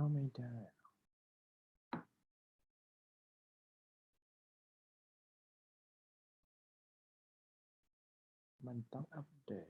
เอาไม่ได้มันต้องอัปเดต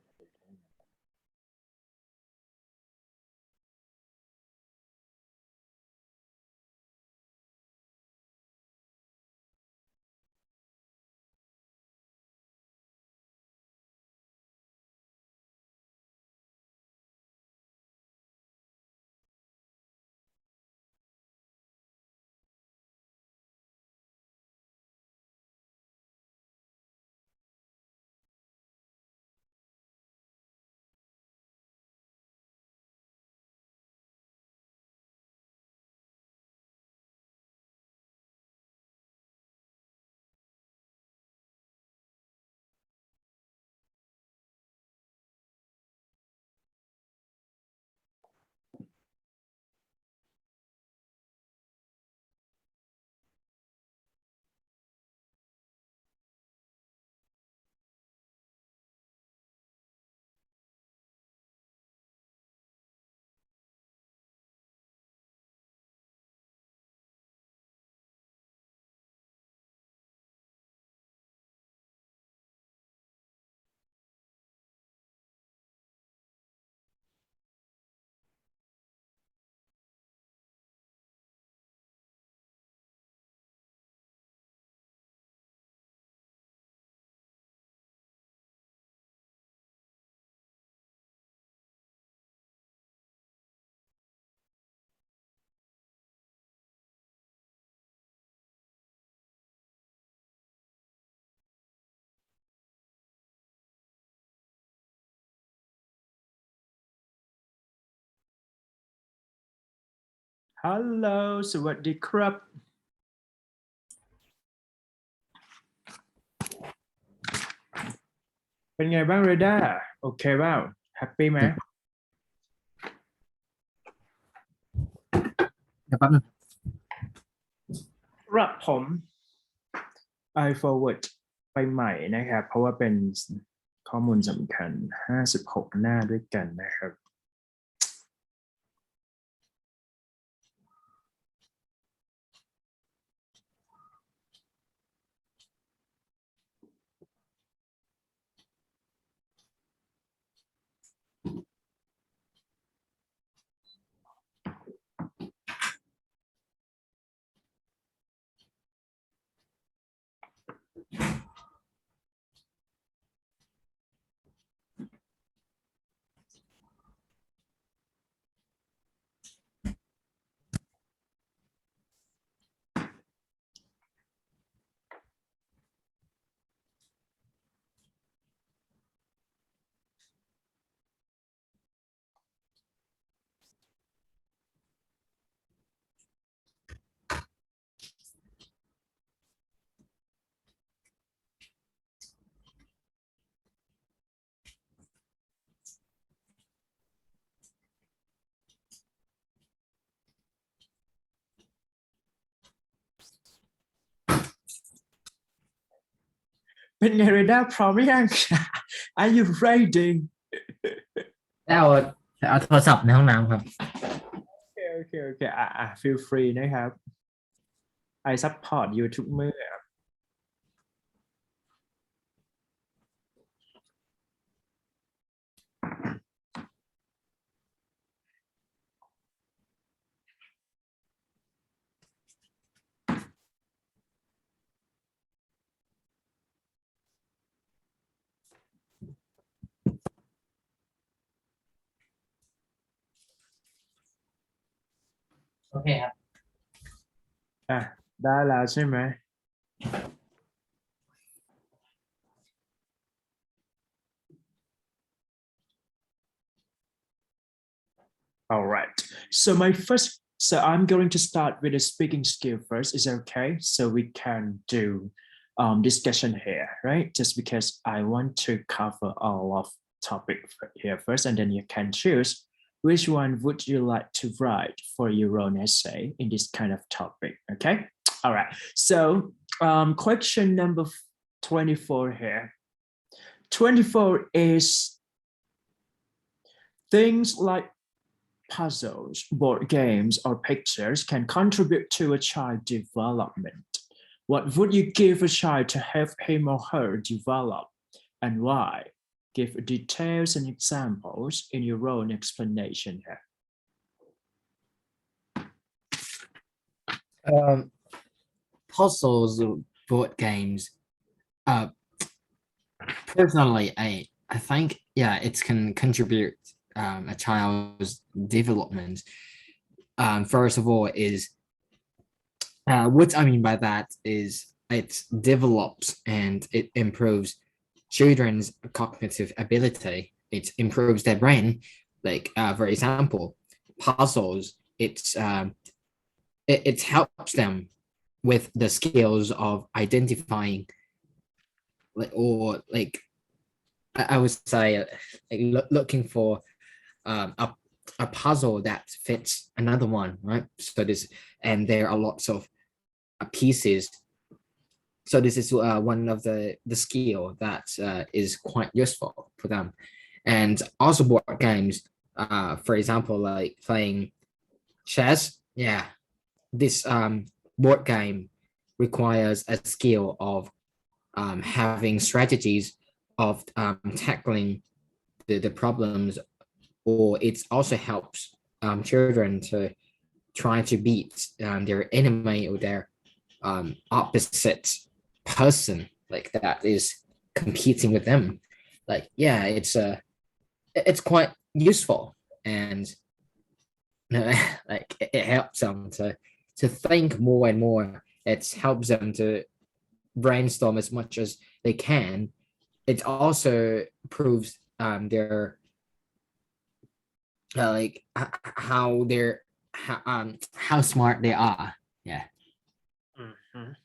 ฮัลโหลสวัสดีครับเป็นไงบ้างเรด้าโอเคเปล่าแฮปปี้ไหมเดี๋ยวแป๊บนึง รับผม I forward ไปใหม่นะครับเพราะว่าเป็นข้อมูลสำคัญ56หน้าด้วยกันนะครับเป็นไงเรด้าพร้อมหรือยัง Are you ready เอาโทรศัพท์ในห้องน้ำครับ โอเคfeel free นะครับ I support you ทุกเมื่อโอเคครับได้แล้วใช่ไหม All right. So I'm going to start with the speaking skill first. Is that okay? So we can do discussion here, right? Just because I want to cover all of topic here first, and then you can choose which one would you like to write for your own essay in this kind of topic. Okay. All right. So question number 24 here. 24 is things like puzzles, board games, or pictures can contribute to a child development? What would you give a child to help him or her develop, and why? Give details and examples in your own explanation here. Puzzles, board games. Personally, I think it can contribute a child's development. First of all, is what I mean by that is it develops and it improves children's cognitive ability. It improves their brain. Like for example, puzzles. It helps them with the skills of identifying, I would say, looking for a puzzle that fits another one, right? And there are lots of pieces. So this is one of the skill that is quite useful for them. And also board games, for example, like playing chess. Yeah, this board game requires a skill of having strategies of tackling the problems, or it also helps children to try to beat their enemy or their opposite person, like that is competing with them. Like it's quite useful, and like it helps them to think more and more. It helps them to brainstorm as much as they can. It also proves their like how smart they are. Yeah. Mhm.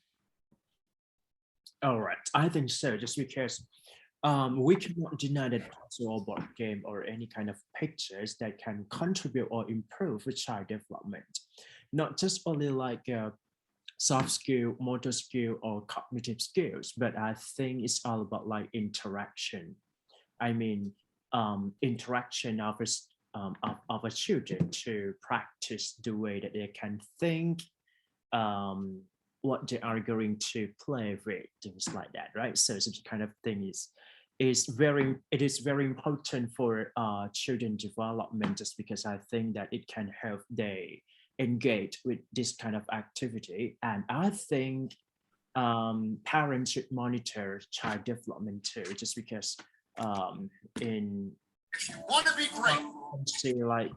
All right, I think so. Just because we cannot deny that puzzle or board game or any kind of pictures that can contribute or improve with child development, not just only like soft skill, motor skill, or cognitive skills, but I think it's all about like interaction. I mean, interaction of a children to practice the way that they can think, what they are going to play with, things like that, right? So such kind of thing it is very important for children development, just because I think that it can help they engage with this kind of activity. And I think parents should monitor child development too, just because in Want to be great. say like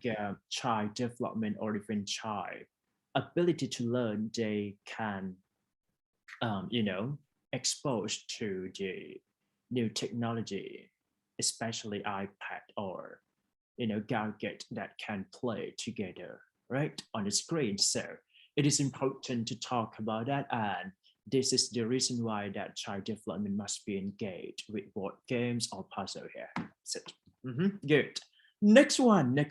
child development or even child ability to learn, they can exposed to the new technology, especially iPad or gadget that can play together right on the screen. So it is important to talk about that, and this is the reason why that child development must be engaged with board games or puzzle here. So, good. Next one. Yeah,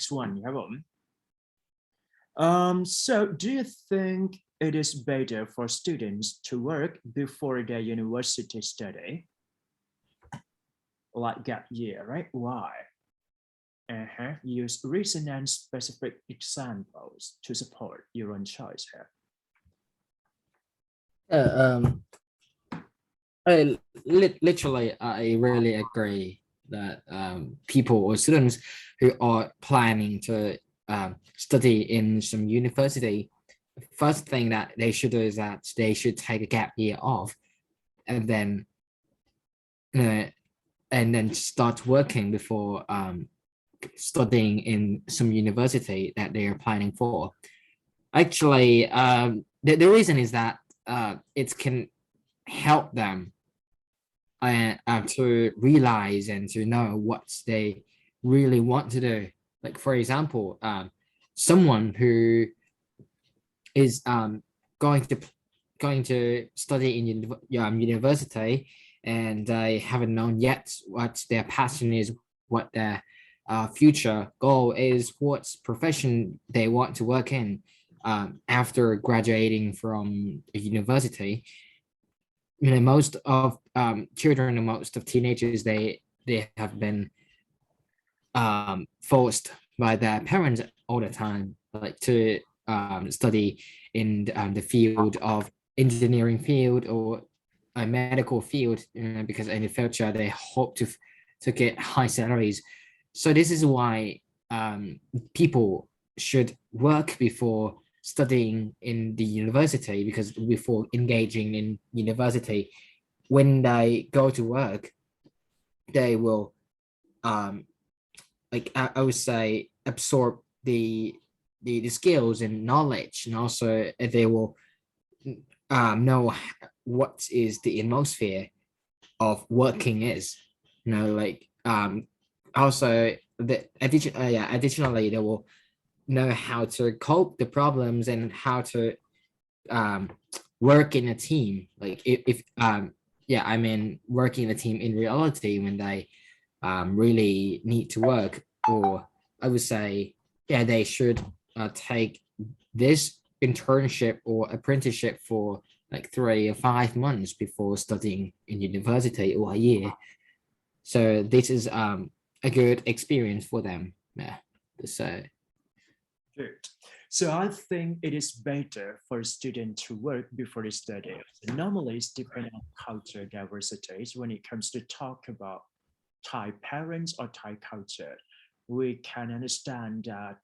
so do you think it is better for students to work before their university study? Like gap year, right? Why? Use recent and specific examples to support your own choice here. Literally, I really agree that people or students who are planning to study in some university, first thing that they should do is that they should take a gap year off, and then start working before studying in some university that they are planning for. Actually, the reason is that it can help them to realize and to know what they really want to do. Like for example, someone who is going to study in university, and they haven't known yet what their passion is, what their future goal is, what profession they want to work in after graduating from a university. Most of children and most of teenagers, they have been forced by their parents all the time, like to study in the field of engineering field or a medical field, because in the future they hope to get high salaries. So this is why people should work before studying in the university, because before engaging in university, when they go to work, they will like I would say absorb the skills and knowledge, and also they will know what is the atmosphere of working is, like also additionally they will know how to cope the problems and how to um work in a team, like if I mean working in a team in reality when they really need to work. Or I would say, yeah, they should take this internship or apprenticeship for like 3 or 5 months before studying in university, or a year. So this is a good experience for them. Yeah. So Good. So I think it is better for a student to work before they study. Normally, it's depending on culture diversities when it comes to talk about Thai parents or Thai culture. We can understand that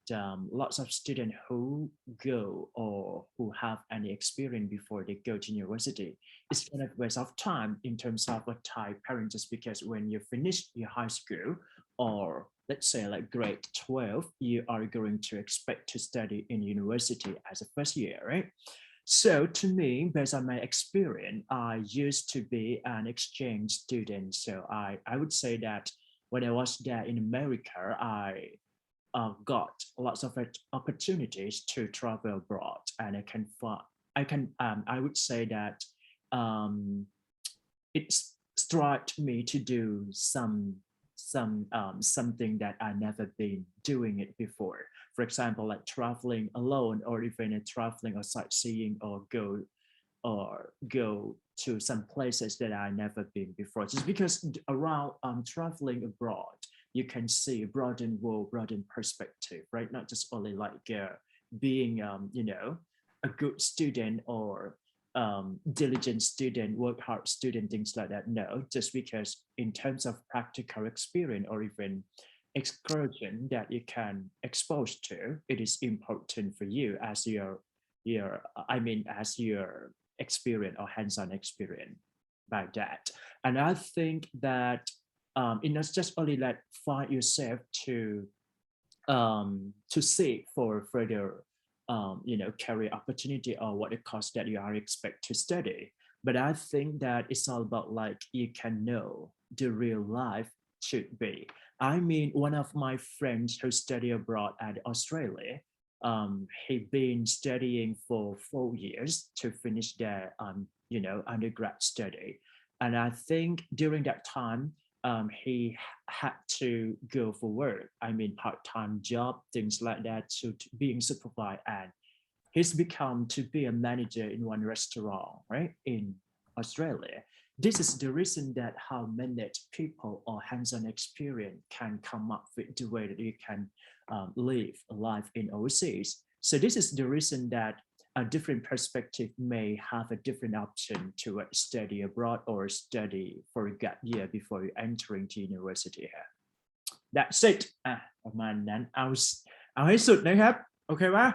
lots of students who go or who have any experience before they go to university, it's kind of waste of time in terms of a Thai parent, just because when you finish your high school, or let's say like grade 12, you are going to expect to study in university as a first year, right? So to me, based on my experience, I used to be an exchange student. So I would say that when I was there in America, I got lots of opportunities to travel abroad, and I would say that um, it struck me to do something that I never been doing it before. For example, like traveling alone, or even traveling or sightseeing, or go to some places that I never been before. Just because around traveling abroad, you can see broaden world, broaden perspective, right? Not just only like being a good student, or diligent student, work hard student, things like that. No, just because in terms of practical experience or even excursion that you can expose to, it is important for you as your experience or hands-on experience by that. And I think that it's not just only like find yourself to seek for further career opportunity or what it costs that you are expect to study. But I think that it's all about like you can know the real life should be. I mean, one of my friends who study abroad at Australia, he been studying for 4 years to finish their undergrad study. And I think during that time, he had to go for work. I mean, part-time job, things like that, to being supervised, and he's become to be a manager in one restaurant, right, in Australia. This is the reason that how many people or hands-on experience can come up with the way that you can live a life in overseas. So this is the reason that a different perspective may have a different option to study abroad or study for a gap year before you entering to university here. That's it ประมาณนั้นเอาให้สุดนะครับโอเคปะ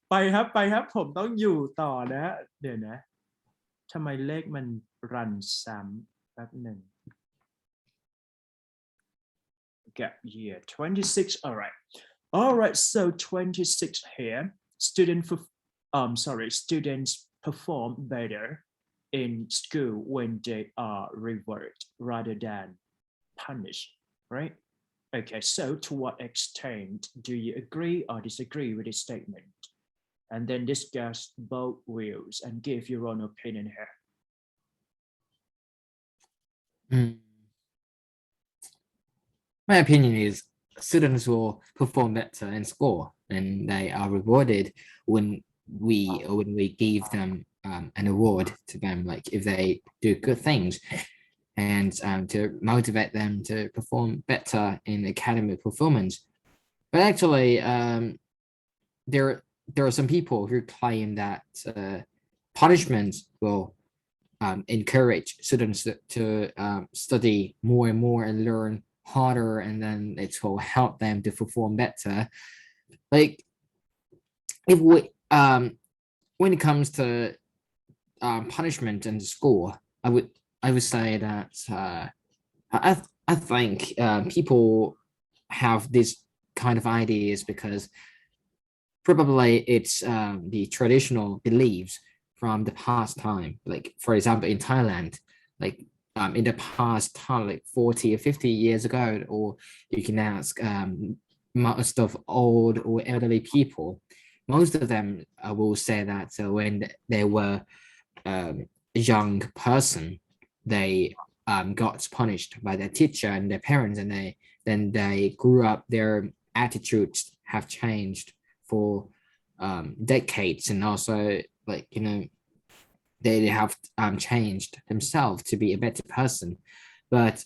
ไปครับผมต้องอยู่ต่อนะเดี๋ยวนะทำไมเลขมันรันซ้ำแป๊บหนึ่ง gap year 26. All right, so 26 here. Students perform better in school when they are rewarded rather than punished, right? Okay, so to what extent do you agree or disagree with this statement? And then discuss both views and give your own opinion here. My opinion is students will perform better in school, and they are rewarded when we give them an award to them, like if they do good things. and to motivate them to perform better in academic performance. But actually, there are some people who claim that punishment will encourage students to study more and more and learn harder, and then it will help them to perform better. Like if we when it comes to punishment in school, I would say that I think people have this kind of ideas because probably it's the traditional beliefs from the past time. Like for example, in Thailand, like in the past time, like 40 or 50 years ago, or you can ask most of old or elderly people, most of them will say that when they were a young person, they got punished by their teacher and their parents, and they grew up, their attitudes have changed for decades, and also like they have changed themselves to be a better person. But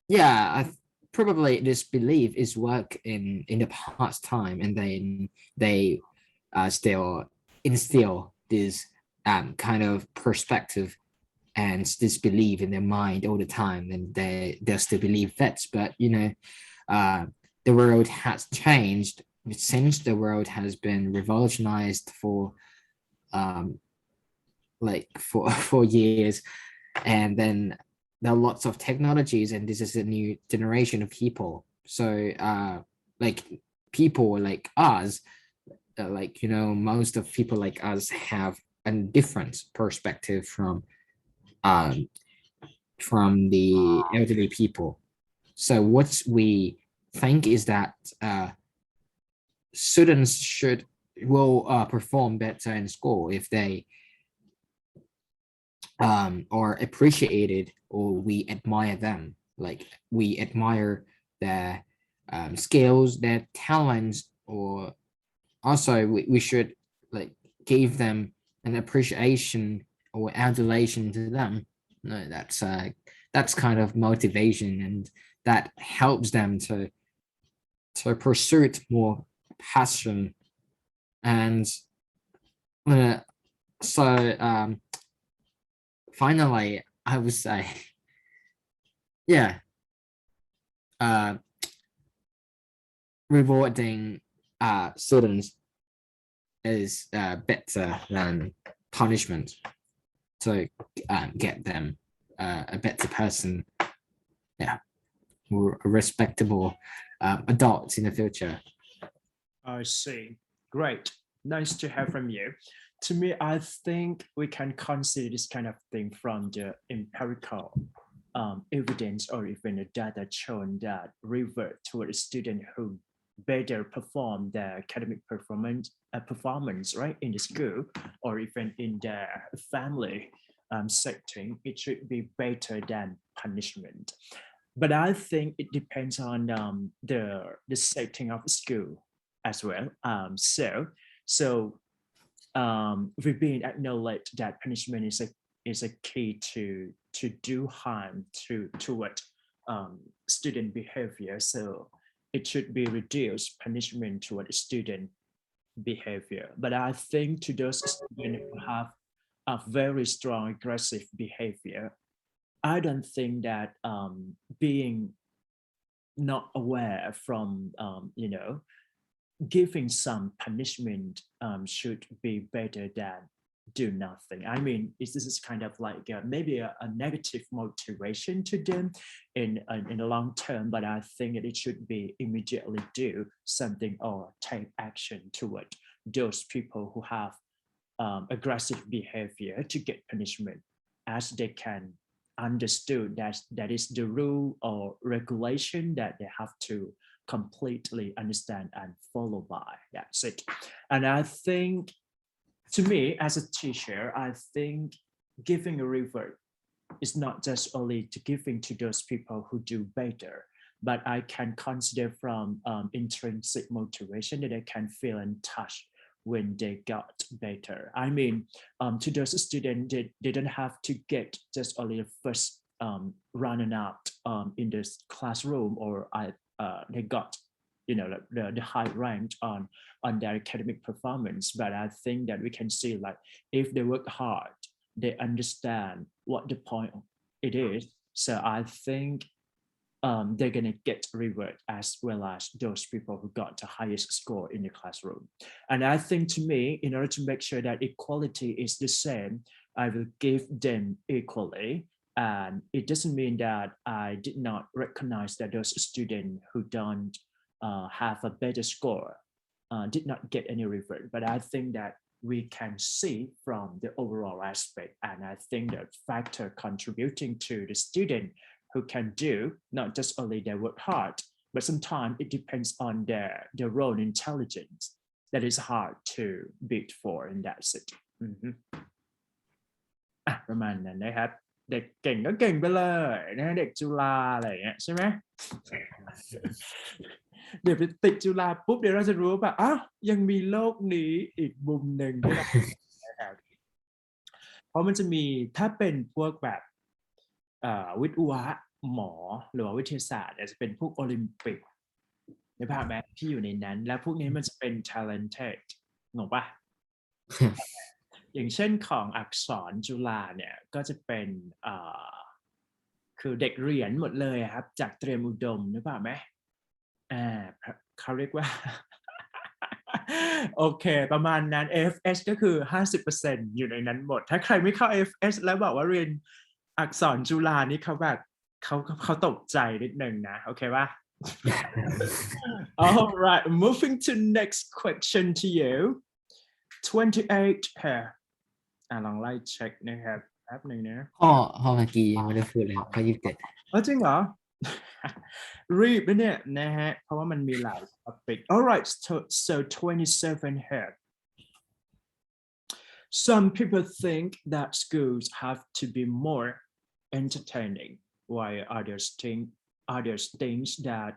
yeah, probably this belief is work in the past time, and then they still instill this kind of perspective and this belief in their mind all the time, and they still believe that. But the world has changed since the world has been revolutionized for for years, and then there are lots of technologies, and this is a new generation of people. So like people like us, most of people like us have a different perspective um, from the elderly people. So what we think is that students will perform better in school if they are appreciated, or we admire them. Like we admire their skills, their talents, or also we should like give them an appreciation or adulation to them. No, that's kind of motivation, and that helps them to pursue it more passion. And so finally, I would say, yeah, uh, rewarding students is better than punishment to get them a better person, yeah, more respectable adults in the future. I see. Great. Nice to hear from you. To me, I think we can consider this kind of thing from the empirical evidence or even the data shown that revert toward a student who better perform their academic performance right in the school or even in their family setting. It should be better than punishment. But I think it depends on the setting of the school as well. We've been acknowledged that punishment is a key to do harm toward student behavior. So it should be reduced punishment toward student behavior. But I think to those students who have a very strong aggressive behavior, I don't think that being not aware from giving some punishment should be better than do nothing. I mean, this is kind of like maybe a negative motivation to them in the long term, but I think that it should be immediately do something or take action toward those people who have aggressive behavior to get punishment as they can understood that is the rule or regulation that they have to completely understand and follow by. That's it. And I think, to me as a teacher, I think giving a reward is not just only to giving to those people who do better, but I can consider from intrinsic motivation that I can feel and touch when they got better. I mean, to those students, they don't have to get just only the first running out in this classroom, or they got the high rank on their academic performance. But I think that we can see, like, if they work hard, they understand what the point it is. So I think they're gonna get reward as well as those people who got the highest score in the classroom. And I think, to me, in order to make sure that equality is the same, I will give them equally. And it doesn't mean that I did not recognize that those students who don't have a better score did not get any reward. But I think that we can see from the overall aspect, and I think the factor contributing to the student who can do not just only their work hard, but sometimes it depends on their own intelligence that is hard to bid for in that city. ประมาณนั้นนะครับ เด็กเก่งก็เก่งไปเลยนะเด็กจุฬาอะไรอย่างเงี้ยใช่ไหม เดี๋ยวไปติดจุฬาปุ๊บเดี๋ยวเราจะรู้ว่าอ้าวยังมีโลกนี้อีกมุมหนึ่งด้วยนะครับเพราะมันจะมีถ้าเป็นพวกแบบวิทย์วะหมอหรือว่าวิทยาศาสตร์อาจจะเป็นพวกโอลิมปิกในภาพแม้ที่อยู่ในนั้นแล้วพวกนี้มันจะเป็น talented งงปะ อย่างเช่นของอักษรจุฬาเนี่ยก็จะเป็นคือเด็กเรียนหมดเลยครับจากเตรียมอุดมนึกภาพไหมเขาเรียกว่า โอเคประมาณนั้น AFS ก็คือ 50% อยู่ในนั้นหมดถ้าใครไม่เข้า AFS แล้วบอกว่าเรียนอักษรจุฬานี่เขาแบบเขาตกใจนิดนึงนะโอเคป่ะ All right, moving to next question to you 28 here ลองไล่เช็คนะครับแป๊บนึงนะข้อเมื่อกี้ยังไม่ได้พูดเลยข้อ27จริงเหรอ รีบนะเนี่ยนะฮะเพราะว่ามันมีหลาย topic. All right, so 27 here. Some people think that schools have to be more entertaining, while others think that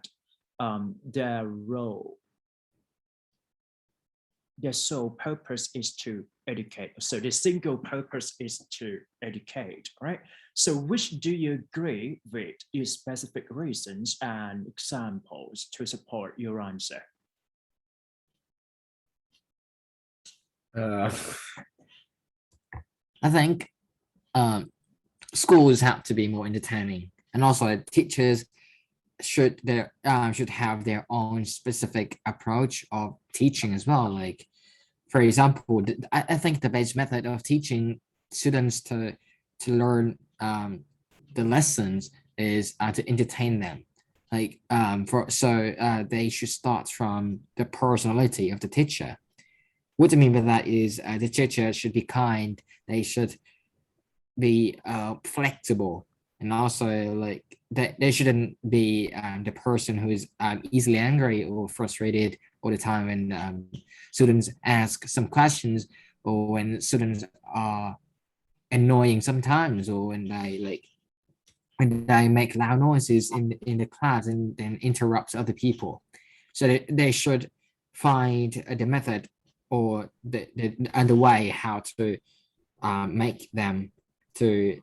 their sole purpose is to educate. So the single purpose is to educate, right? So which do you agree with? Use specific reasons and examples to support your answer. I think schools have to be more entertaining, and also teachers should have their own specific approach of teaching as well. Like, for example, I think the best method of teaching students to learn the lessons is to entertain them. Like they should start from the personality of the teacher. What I mean by that is the teacher should be kind. They should be flexible, and also like they shouldn't be the person who is easily angry or frustrated all the time when students ask some questions, or when students are annoying sometimes, or when they make loud noises in the class and then interrupts other people. So they should find the method or the way how to make them to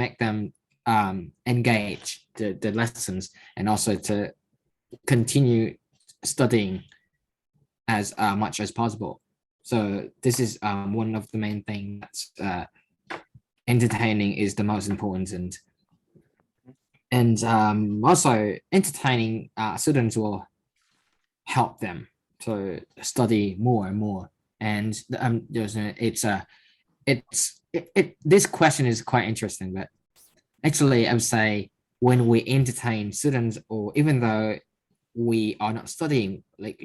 make them engage the lessons, and also to continue studying as much as possible. So this is one of the main things that's entertaining is the most important, and also entertaining students will help them to study more and more. And this question is quite interesting, but actually I would say when we entertain students, or even though we are not studying, like,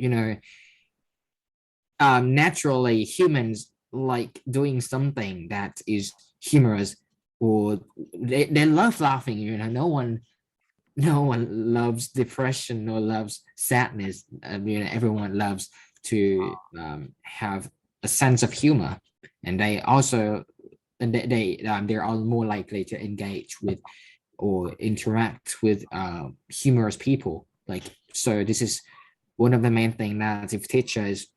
naturally humans like doing something that is humorous, or they love laughing. No one loves depression or loves sadness. Everyone loves to have a sense of humor, and they are more likely to engage with or interact with humorous people. Like, so this is one of the main thing, that if teacher is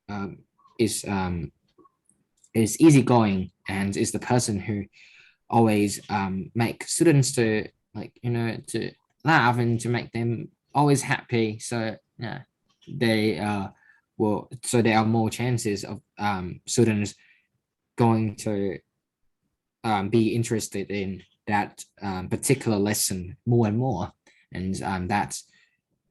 easygoing and is the person who always make students to like to laugh and to make them always happy. So yeah, they so there are more chances of students going to be interested in that particular lesson more and more, and that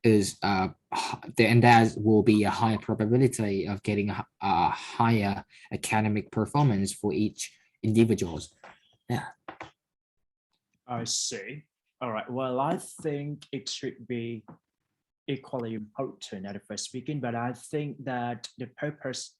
is and that will be a high probability of getting a higher academic performance for each individuals. Yeah. I see. All right. Well, I think it should be equally important at the first beginning, but I think that the purpose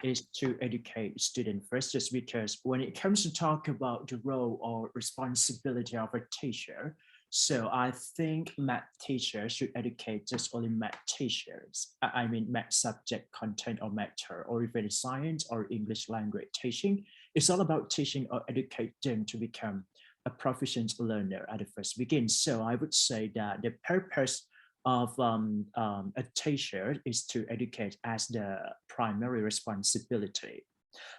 is to educate students first, just because when it comes to talk about the role or responsibility of a teacher, so I think math teachers should educate just only math teachers. I mean, math subject content or matter, or even science or English language teaching. It's all about teaching or educate them to become a proficient learner at the first beginning. So I would say that the purpose of a teacher is to educate as the primary responsibility.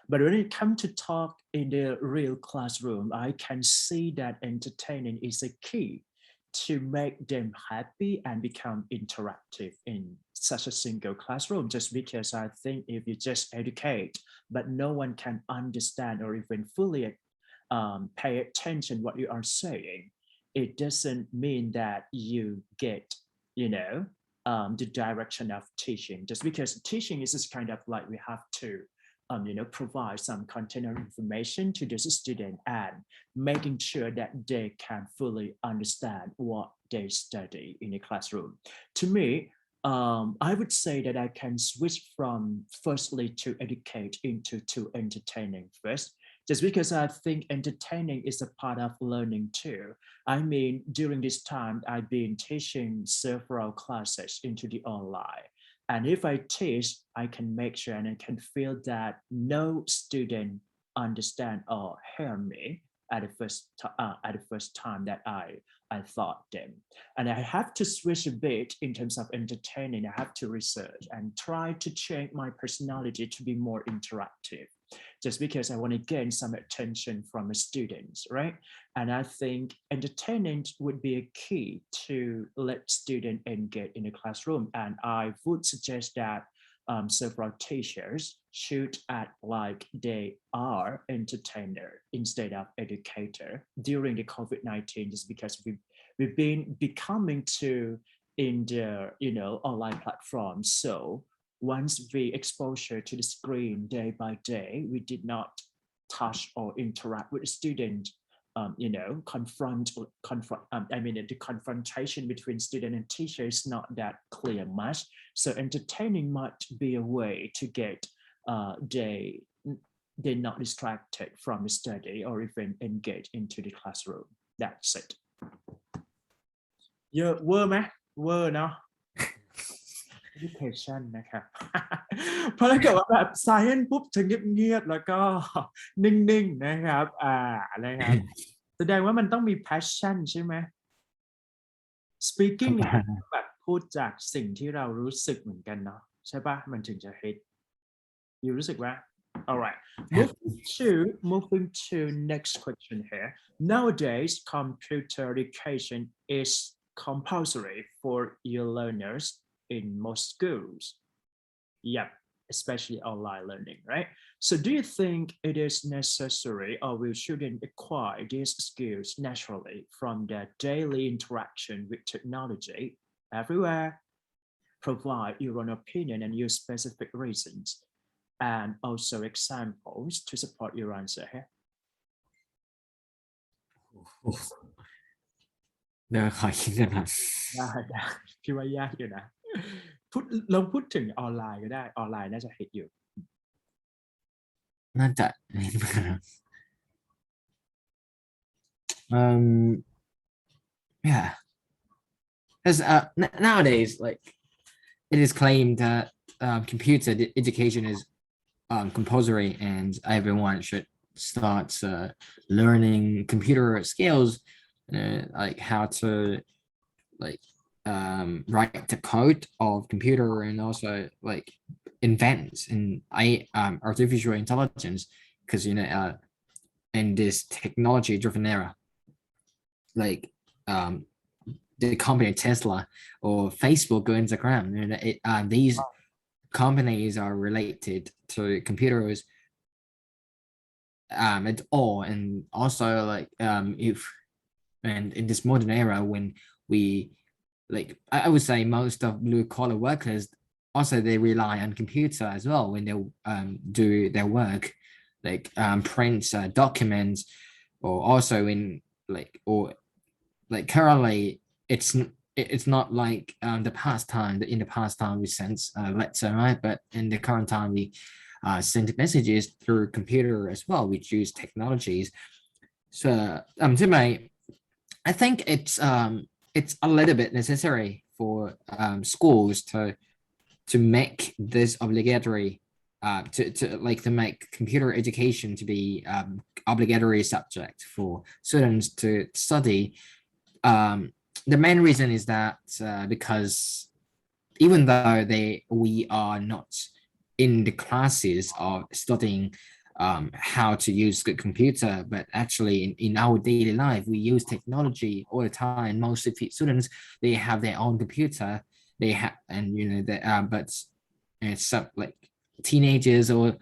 But when it comes to talk in the real classroom, I can see that entertaining is a key to make them happy and become interactive in such a single classroom. Just because I think if you just educate, but no one can understand or even fully pay attention what you are saying, it doesn't mean that you get the direction of teaching. Just because teaching is just kind of like we have to provide some content or information to the student and making sure that they can fully understand what they study in the classroom. To me, I would say that I can switch from firstly to educate into to entertaining first, just because I think entertaining is a part of learning too. I mean, during this time, I've been teaching several classes into the online. And if I teach, I can make sure and I can feel that no student understand or hear me at the first time that I thought them. And I have to switch a bit in terms of entertaining. I have to research and try to change my personality to be more interactive, just because I want to gain some attention from the students, right? And I think entertainment would be a key to let students engage in the classroom. And I would suggest that several teachers should act like they are entertainer instead of educator during the COVID-19, just because we've been becoming to in the online platforms. So once we exposure to the screen day by day, we did not touch or interact with the student. I mean, the confrontation between student and teacher is not that clear much. So entertaining might be a way to get they're not distracted from the study or even engage into the classroom. That's it. เยอะเวอร์ไหมเวอร์เนาะ education นะครับ เพราะถ้าเกิดว่าแบบ science ปุ๊บจะเงียบๆแล้วก็นิ่งๆนะครับนะครับแสดงว่ามันต้องมี passion ใช่ไหม speaking เนี่ยแบบพูดจากสิ่งที่เรารู้สึกเหมือนกันเนาะใช่ปะมันถึงจะ hit อยู่รู้สึกว่า all right, moving to next question here. Nowadays computer education is compulsory for your learners in most schools. Yep, especially online learning, right? So do you think it is necessary or we shouldn't acquire these skills naturally from their daily interaction with technology everywhere? Provide your own opinion and your specific reasons and also examples to support your answer here. เดี๋ยวขอคิดกันครับ ได้พี่ว่ายากอยู่นะลองพูดถึงออนไลน์ก็ได้ออนไลน์น่าจะฮิตอยู่ น่าจะyeah, because nowadays like it is claimed that computer education is compulsory and everyone should start learning computer skills, like how to like write the code of computer and also like invent in artificial intelligence, because in this technology-driven era, like the company Tesla or Facebook or Instagram. These companies are related to computers at all, and also like if and in this modern era when we like I would say most of blue collar workers also they rely on computer as well when they do their work, like print documents, or also in like currently it's not like in the past time we sent letter, right? But in the current time we send messages through computer as well, which use technologies. So to me, I think it's a little bit necessary for schools to make this obligatory, to make computer education to be obligatory subject for students to study. The main reason is that because even though we are not in the classes of studying how to use the computer, but actually in our daily life we use technology all the time. Most of the students, they have their own computer, they have, and but it's like teenagers or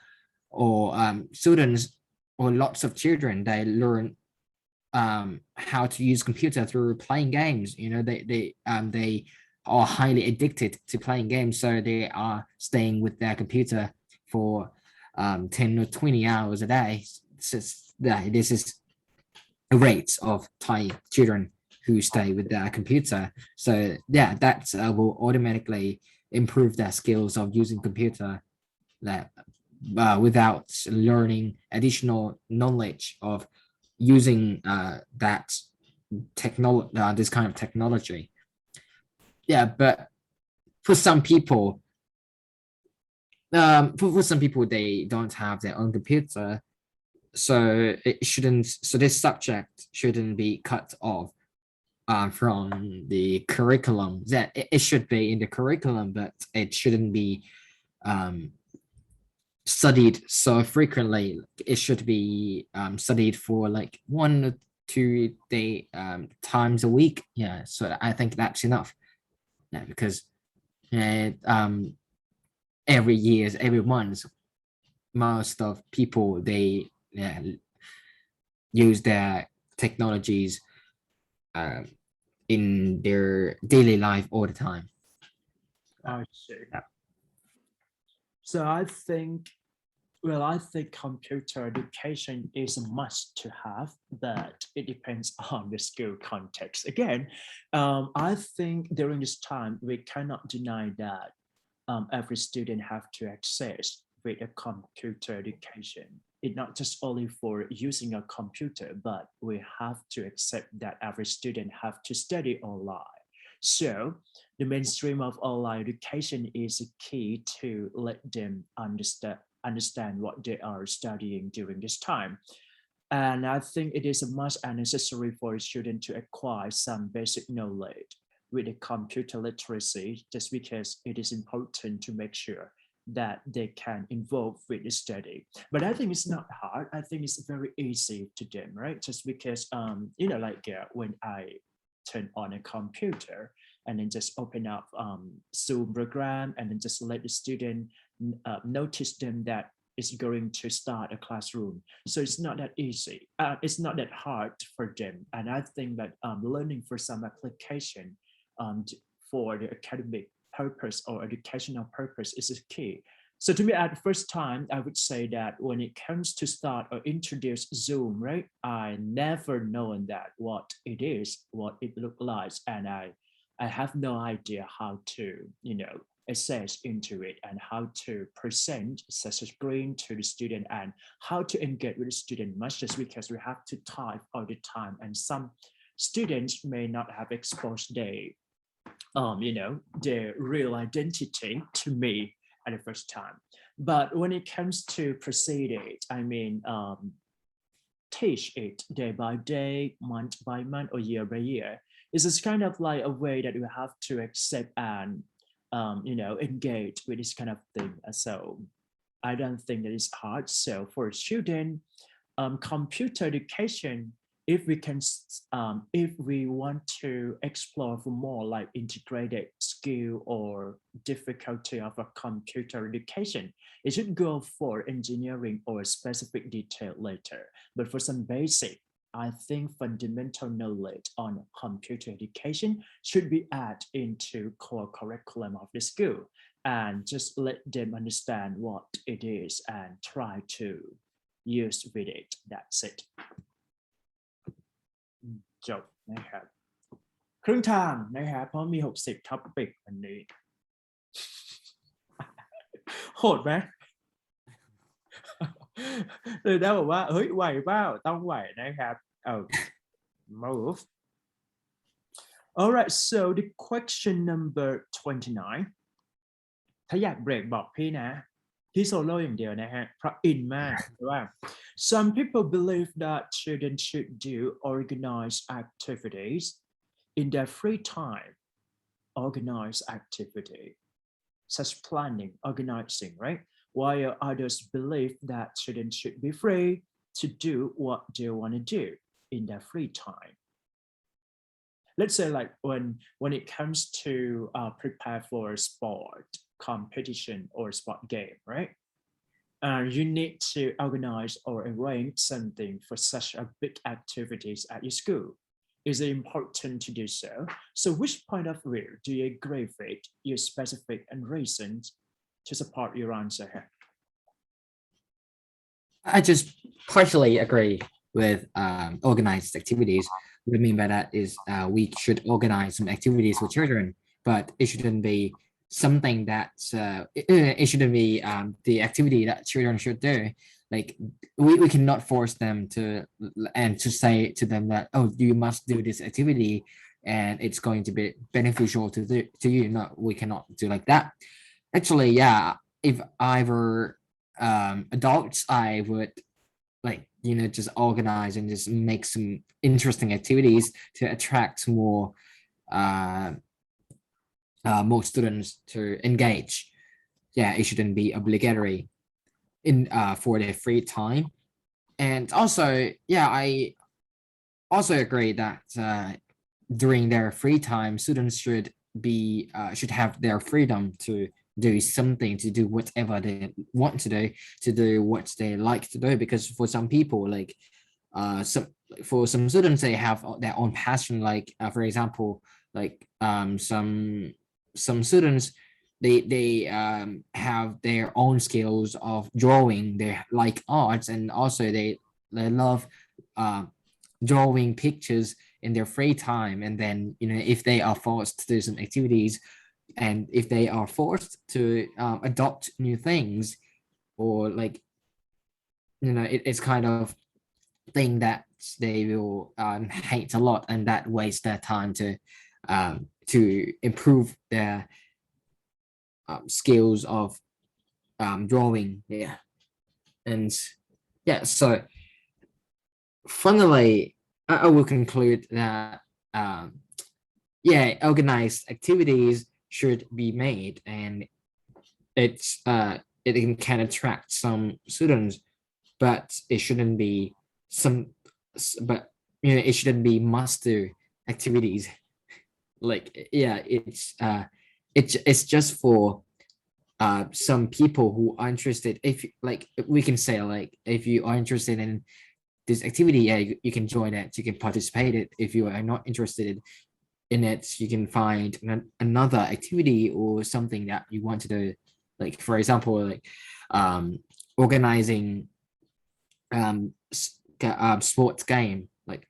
students or lots of children, they learn how to use computer through playing games. They are highly addicted to playing games, so they are staying with their computer for 10 or 20 hours a day. This is a rate of Thai children who stay with their computer. So yeah, that will automatically improve their skills of using computer, that without learning additional knowledge of using that technology, this kind of technology. Yeah, but for some people, for some people, they don't have their own computer, so it shouldn't. So this subject shouldn't be cut off from the curriculum. That it should be in the curriculum, but it shouldn't be studied so frequently. It should be studied for like 1 or 2 times a week. Yeah, so I think that's enough. Yeah, because every month, most of people they use their technologies in their daily life all the time. I see. So I think computer education is a must to have, but it depends on the school context. Again, I think during this time, we cannot deny that every student have to access with a computer education. It's not just only for using a computer, but we have to accept that every student have to study online. So the mainstream of online education is a key to let them understand what they are studying during this time. And I think it is a must and necessary for a student to acquire some basic knowledge with the computer literacy, just because it is important to make sure that they can involve with the study. But I think it's not hard. I think it's very easy to them, right? Just because, when I turn on a computer and then just open up Zoom program and then just let the student notice them that it's going to start a classroom. So it's not that easy. It's not that hard for them. And I think that learning for some application for the academic purpose or educational purpose is a key. So to me, at the first time, I would say that when it comes to start or introduce Zoom, right, I never known that what it is, what it looked like, and I have no idea how to, access into it and how to present such a screen to the student and how to engage with the student, much just because we have to type all the time, and some students may not have exposed their real identity to me at the first time. But when it comes to proceed it, teach it day by day, month by month, or year by year, it's just kind of like a way that you have to accept and engage with this kind of thing. So I don't think that it's hard. So for a student, computer education, if we can, if we want to explore for more like integrated skill or difficulty of a computer education, it should go for engineering or specific detail later. But for some basic, I think fundamental knowledge on computer education should be added into core curriculum of the school and just let them understand what it is and try to use with it. That's it. จบนะครับครึ่งทางนะครับเพราะมี60ท็อปิกวันนี้ โหดไหม เลยได้บอกว่าเฮ้ยไหวเปล่าต้องไหวนะครับ move all right so the question number 29 ถ้าอยากเบรกบอกพี่นะพี่โซโล่อย่างเดียวนะฮะเพราะอินมากว่า some people believe that children should do organized activities in their free time organized activity such planning organizing right while others believe that children should be free to do what they want to do in their free time let's say like when it comes to prepare for a sport competition or sport game, right? You need to organize or arrange something for such a big activities at your school. Is it important to do so? So which point of view do you agree with your specific and reasons to support your answer here? I just partially agree with organized activities. What I mean by that is we should organize some activities for children, but it shouldn't be something that it shouldn't be the activity that children should do. Like we cannot force them to and to say to them that, oh, you must do this activity and it's going to be beneficial to you. No, we cannot do like that. Actually, yeah, if I were adults, I would just organize and just make some interesting activities to attract more students to engage. Yeah, it shouldn't be obligatory in for their free time. And also, yeah, I also agree that during their free time, students should have their freedom to do something, to do whatever they want to do what they like to do. Because for some people, like for some students, they have their own passion. Like for example, like some students they have their own skills of drawing. They like arts, and also they love drawing pictures in their free time. And then if they are forced to do some activities, and if they are forced to adopt new things, or like it's kind of thing that they will hate a lot, and that wastes their time to improve their skills of drawing. Yeah. And yeah, so finally I will conclude that yeah, organized activities should be made, and it can attract some students, but it shouldn't be it shouldn't be must do activities. Like yeah, it's just for some people who are interested. If like we can say, like if you are interested in this activity, yeah, you can join it, you can participate it. If you are not interested in it, you can find another activity or something that you want to do. Like for example, like organizing sports game, like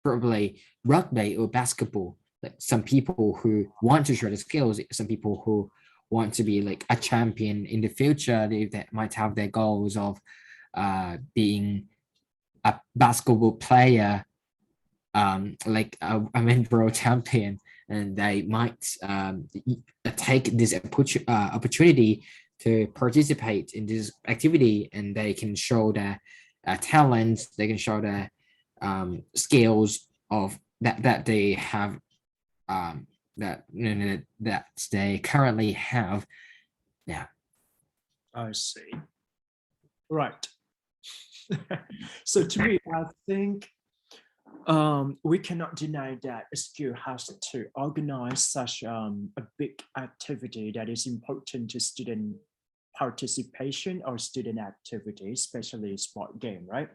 probably rugby or basketball. Like some people who want to show the skills, some people who want to be like a champion in the future, they might have their goals of being a basketball player, like a world champion, and they might take this opportunity to participate in this activity, and they can show their talents, they can show their skills of that they have, that they currently have. Yeah, I see. Right. So to me, I think we cannot deny that a school has to organize such a big activity that is important to student participation or student activity, especially sport game, right?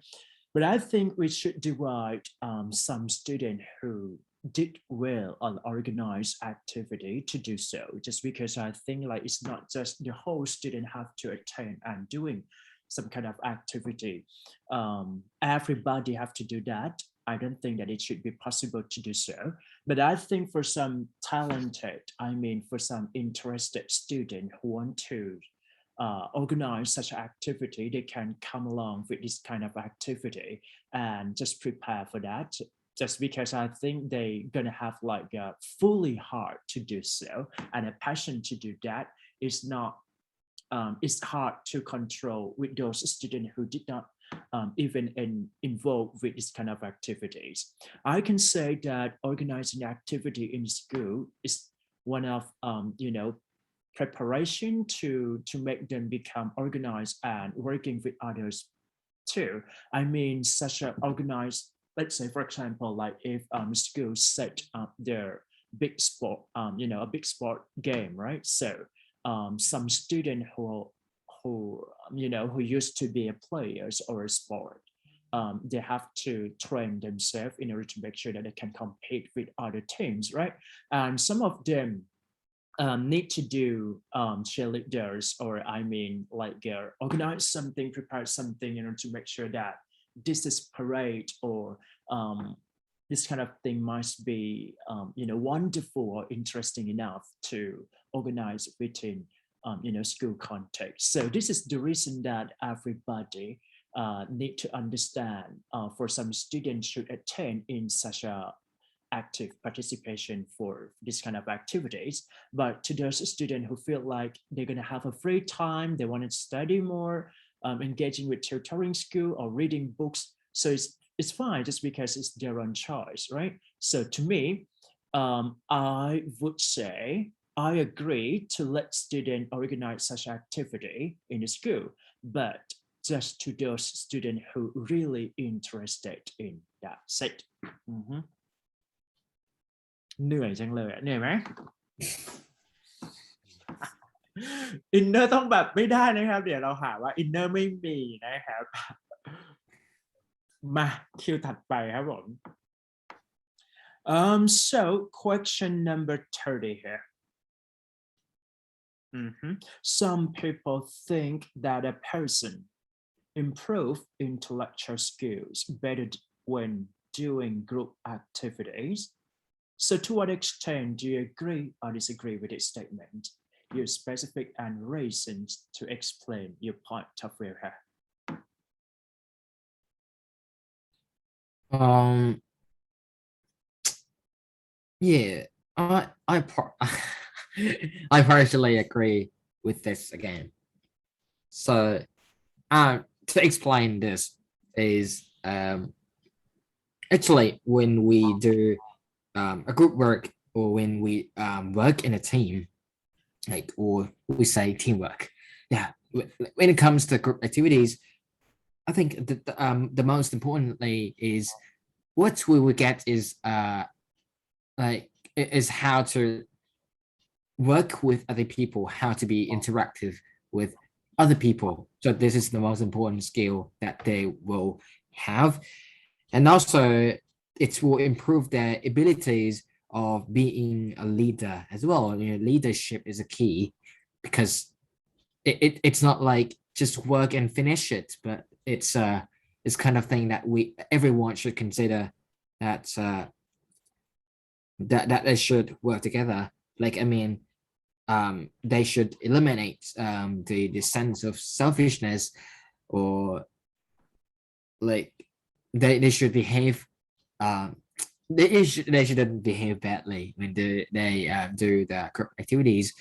But I think we should divide some student who did well on organized activity to do so, just because I think like it's not just the whole student have to attend and doing some kind of activity. Everybody have to do that. I don't think that it should be possible to do so. But I think for some talented, I mean, for some interested student who want to organize such activity, they can come along with this kind of activity and just prepare for that. Just because I think they're gonna have like a fully heart to do so and a passion to do that. Is not it's hard to control with those students who did not even involved with this kind of activities. I can say that organizing activity in school is one of preparation to make them become organized and working with others too. I mean, such a organized, let's say, for example, like if schools set up their big sport, a big sport game, right? So some student who used to be a players or a sport, they have to train themselves in order to make sure that they can compete with other teams, right? And some of them need to do cheerleaders, or I mean, like organize something, prepare something, to make sure that this is parade or this kind of thing must be, wonderful or interesting enough to organize within, school context. So this is the reason that everybody need to understand. For some students should attend in such a active participation for this kind of activities. But to those students who feel like they're going to have a free time, they want to study more, engaging with tutoring school or reading books, so it's fine, just because it's their own choice, right? So to me, I would say I agree to let students organize such activity in the school, but just to those students who really interested in that set. Mhm. เหนื่อยจังเลยอะเหนื่อยไหม อินเนอร์ต้องแบบไม่ได้นะครับ เดี๋ยวเราหาว่าอินเนอร์ไม่มีนะครับ มาคิวถัดไปครับผม so question number 30 here. Some people think that a person improve intellectual skills better when doing group activities. So to what extent do you agree or disagree with this statement? Use specific and reasons to explain your point of view here. Yeah, I partially agree with this again. So, to explain this is actually when we do a group work, or when we work in a team, like, or we say teamwork. Yeah, when it comes to group activities, I think the most importantly is what we will get is how to work with other people, how to be interactive with other people. So this is the most important skill that they will have, and also it will improve their abilities of being a leader as well. Leadership is a key, because it's not like just work and finish it, but it's kind of thing that everyone should consider, that that they should work together. Like, I mean, they should eliminate the sense of selfishness, or like they should behave they shouldn't behave badly when they do the group activities.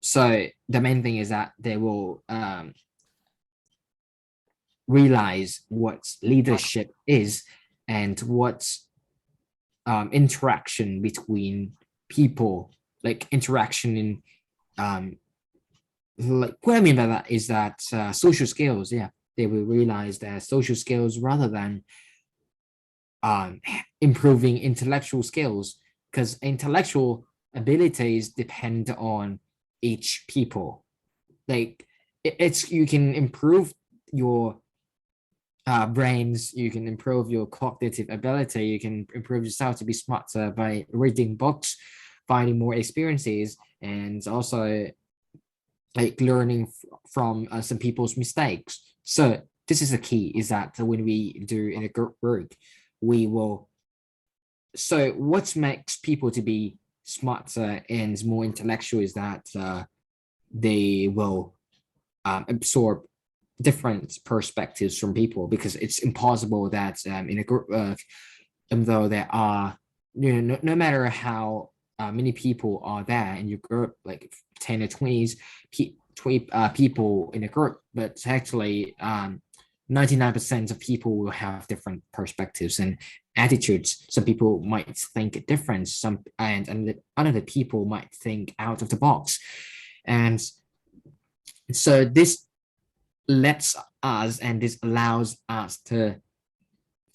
So the main thing is that they will realize what leadership is, and what interaction between people, like interaction in like, what I mean by that is that social skills. Yeah, they will realize that social skills rather than improving intellectual skills, because intellectual abilities depend on each people. Like it's you can improve your brains, you can improve your cognitive ability, you can improve yourself to be smarter by reading books, finding more experiences, and also like learning from some people's mistakes. So this is the key, is that when we do in a group work, we will, so what makes people to be smarter and more intellectual is that they will absorb different perspectives from people, because it's impossible that in a group work, though there are, no matter how many people are there in your group, like 10 or 20 people in a group, but actually 99% of people will have different perspectives and attitudes. Some people might think different, and other people might think out of the box. And so this lets us, and this allows us to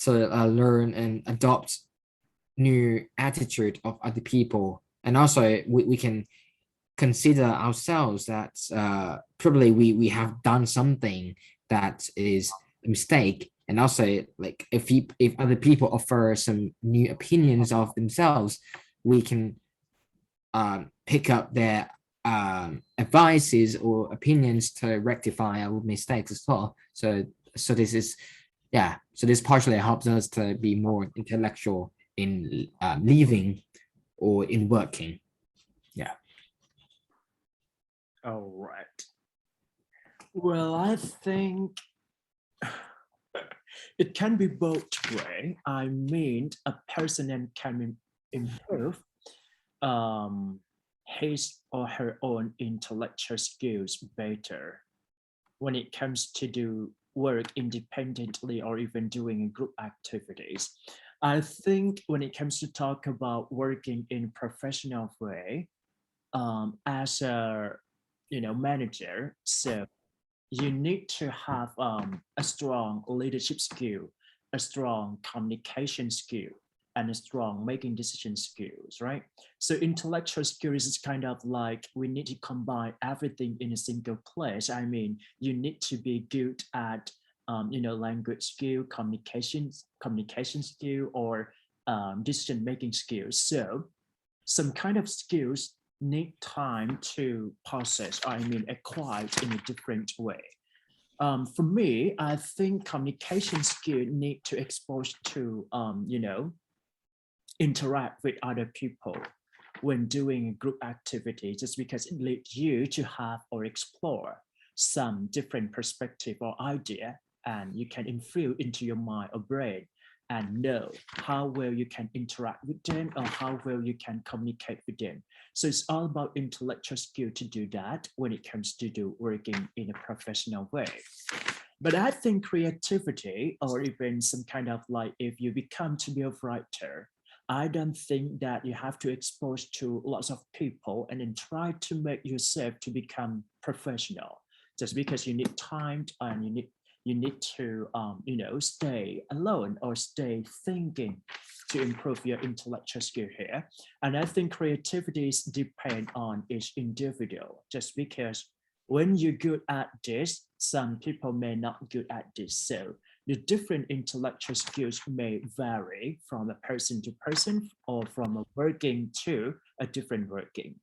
learn and adopt new attitude of other people. And also we can consider ourselves that probably we have done something that is a mistake. And also, like if other people offer some new opinions of themselves, we can pick up their advices or opinions to rectify our mistakes as well. So this is, yeah, so this partially helps us to be more intellectual in living or in working. Yeah. All right. Well, I think it can be both way. I mean, a person can improve his or her own intellectual skills better when it comes to do work independently or even doing group activities. I think when it comes to talk about working in professional way, as a manager, so you need to have a strong leadership skill, a strong communication skill, and a strong making decision skills, right? So intellectual skills is kind of like we need to combine everything in a single place. I mean, you need to be good at language skill, communication skill, or decision making skills. So some kind of skills need time to process, I mean, acquire in a different way. For me, I think communication skill need to expose to, interact with other people when doing a group activity, just because it leads you to have or explore some different perspective or idea, and you can infill into your mind or brain and know how well you can interact with them or how well you can communicate with them. So it's all about intellectual skill to do that when it comes to do working in a professional way. But I think creativity, or even some kind of like if you become to be a writer, I don't think that you have to expose to lots of people and then try to make yourself to become professional, just because you need time and you need to stay alone or stay thinking to improve your intellectual skill here. And I think creativities depend on each individual, just because when you're good at this, some people may not good at this. So the different intellectual skills may vary from a person to person or from a working to a different working.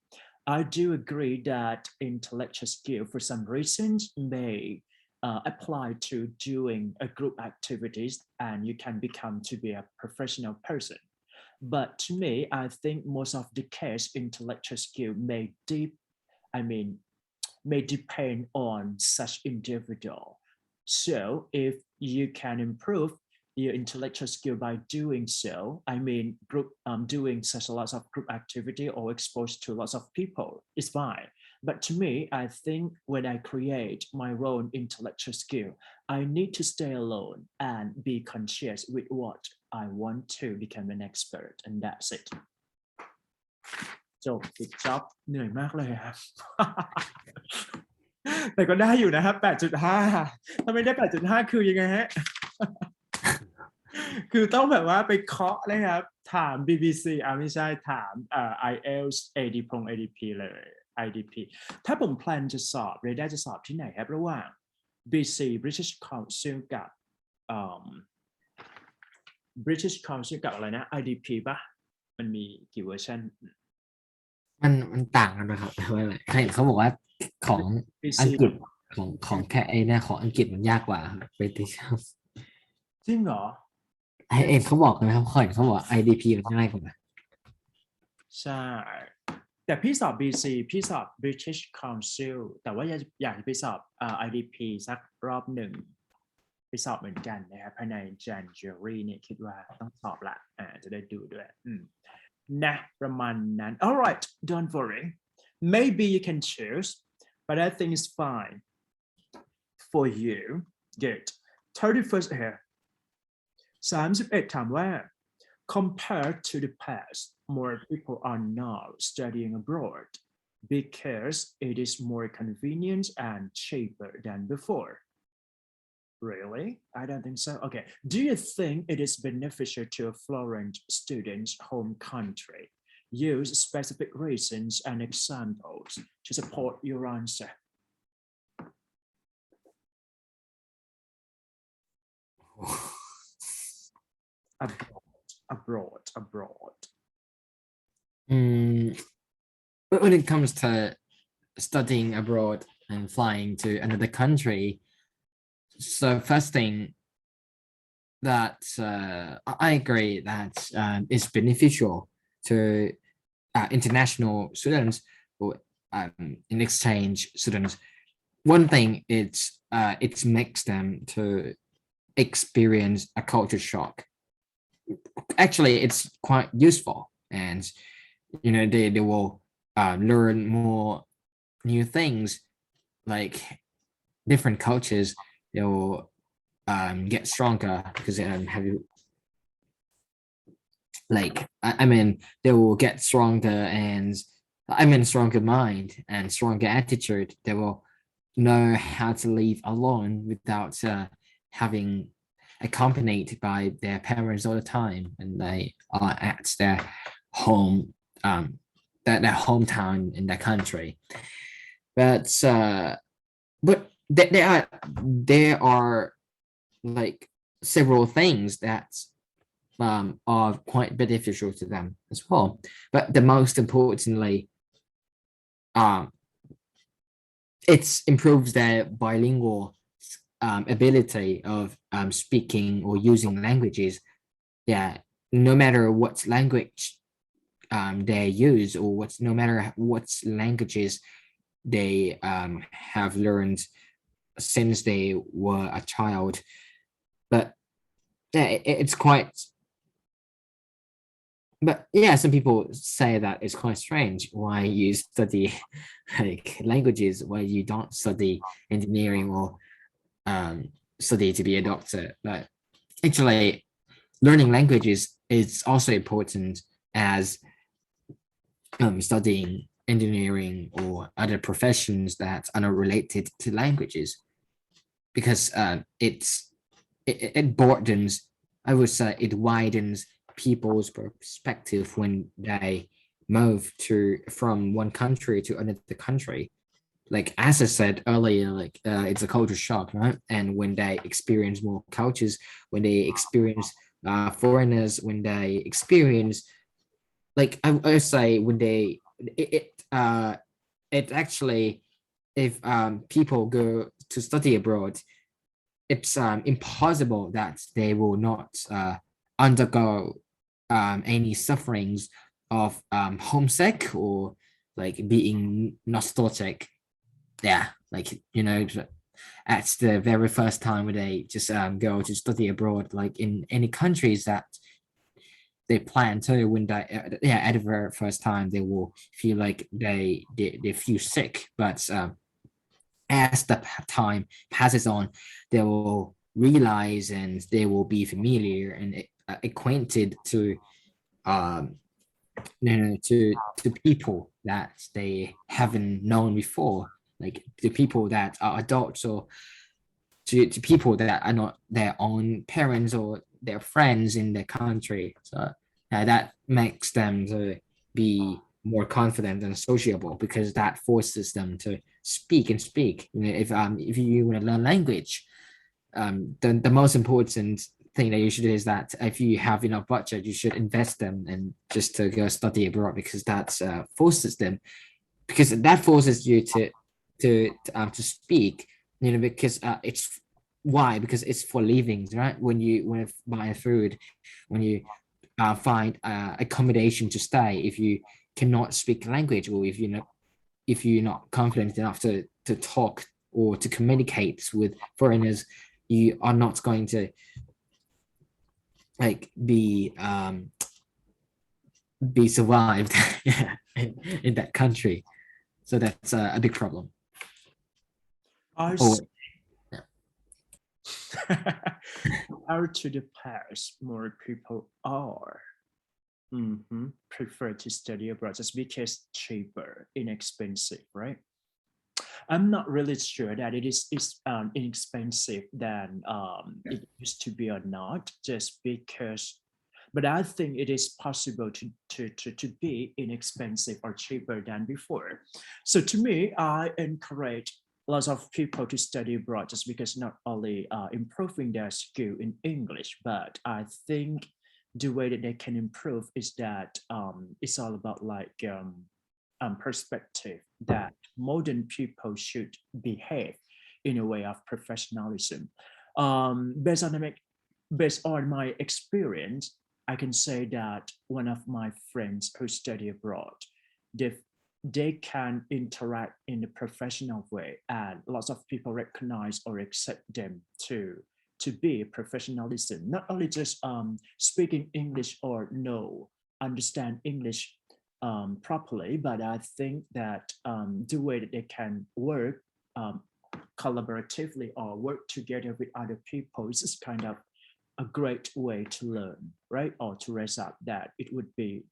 I do agree that intellectual skill for some reasons may apply to doing a group activities, and you can become to be a professional person. But to me, I think most of the case intellectual skill I mean, may depend on such individual. So if you can improve your intellectual skill by doing so, I mean, group doing such a lot of group activity or exposed to lots of people is fine. But to me, I think when I create my own intellectual skill, I need to stay alone and be conscious with what I want to become an expert, and that's it. So good job. เหนื่อยมากเลยครับ แต่ก็ได้อยู่นะครับ8.5ถ้าไม่ได้8.5คือยังไงฮะ คือต้องแบบว่าไปเคาะนะครับถาม BBC ไม่ใช่ถามIELTS ADP เลย IDP ถ้าผมแพลนจะสอบเรด้าจะสอบที่ไหนครับระหว่าง BC British Council กับBritish Council กับอะไรนะ IDP ป่ะมันมีกี่เวอร์ชัน มันต่างกันนะครับแต่ว่าใครเห็นเขาบอกว่าของ BC อังกฤษของแค่ไอ้เนี่ยของอังกฤษมันยากกว่าครับ British จริงเหรอ ไอเอ็นเขาบอกนะครับเขาบอก IDP มันง่ายกว่า ใช่แต่พี่สอบ BC พี่สอบ British Council แต่ว่าอยากไปสอบIDP สักรอบหนึ่งไปสอบเหมือนกันนะครับภายใน January เนี่ยคิดว่าต้องสอบละจะได้ดูด้วยนะประมาณนั้น alright don't worry maybe you can choose but I think it's fine for you good 31st here 31ถามว่า compared to the past more people are now studying abroad because it is more convenient and cheaper than before. Really? I don't think so. Okay. Do you think it is beneficial to a foreign student's home country? Use specific reasons and examples to support your answer. Abroad. When it comes to studying abroad and flying to another country, so first thing that I agree that is beneficial to international students or in exchange students. One thing it's it makes them to experience a culture shock. Actually, it's quite useful, and they will learn more new things, like different cultures. They will get stronger because have you I mean they will get stronger, and stronger mind and stronger attitude. They will know how to live alone without having accompanied by their parents all the time, and they are at their home their hometown in their country. But there are like several things that are quite beneficial to them as well. But the most importantly, it improves their bilingual ability of speaking or using languages. Yeah, no matter what language they use, or no matter what languages they have learned since they were a child. But yeah, it's quite. But yeah, some people say that it's quite strange why you study like languages, why you don't study engineering or study to be a doctor. But actually, learning languages is also important as studying engineering or other professions that are not related to languages, because it broadens, I would say it widens people's perspective when they move from one country to another country. Like as I said earlier, like it's a culture shock, right? And when they experience more cultures, when they experience foreigners, when they experience, like I would say, when they it actually, if people go to study abroad, it's impossible that they will not undergo any sufferings of homesick or like being nostalgic. Yeah, like at the very first time when they just go to study abroad, like in any countries that they plan to, when they at the very first time they will feel like they feel sick, but as the time passes on, they will realize and they will be familiar and acquainted to to people that they haven't known before. like to people that are adults, or to people that are not their own parents or their friends in the country. So that makes them to be more confident and sociable, because that forces them to speak and speak. If you want to learn language, the most important thing that you should do is that if you have enough budget, you should invest them and just to go study abroad, because that forces them, because that forces you to speak, because it's why, because it's for livings, right? When you buy food, when you find accommodation to stay, if you cannot speak language, or if you're not confident enough to talk or to communicate with foreigners, you are not going to like be survived in that country. So that's a big problem. Are Oh, are to the past, more people are prefer to study abroad just because cheaper, inexpensive, right? I'm not really sure that it is inexpensive than it used to be or not, just because. But I think it is possible to be inexpensive or cheaper than before. So to me, I encourage lots of people to study abroad just because not only improving their skill in English, but I think the way that they can improve is that it's all about like perspective that modern people should behave in a way of professionalism. Based on my experience, I can say that one of my friends who study abroad, they they can interact in a professional way, and lots of people recognize or accept them to be professionalism, not only just speaking English or know understand English properly, but I think that the way that they can work um, collaboratively or work together with other people is kind of a great way to learn, right? Or to raise up that it would be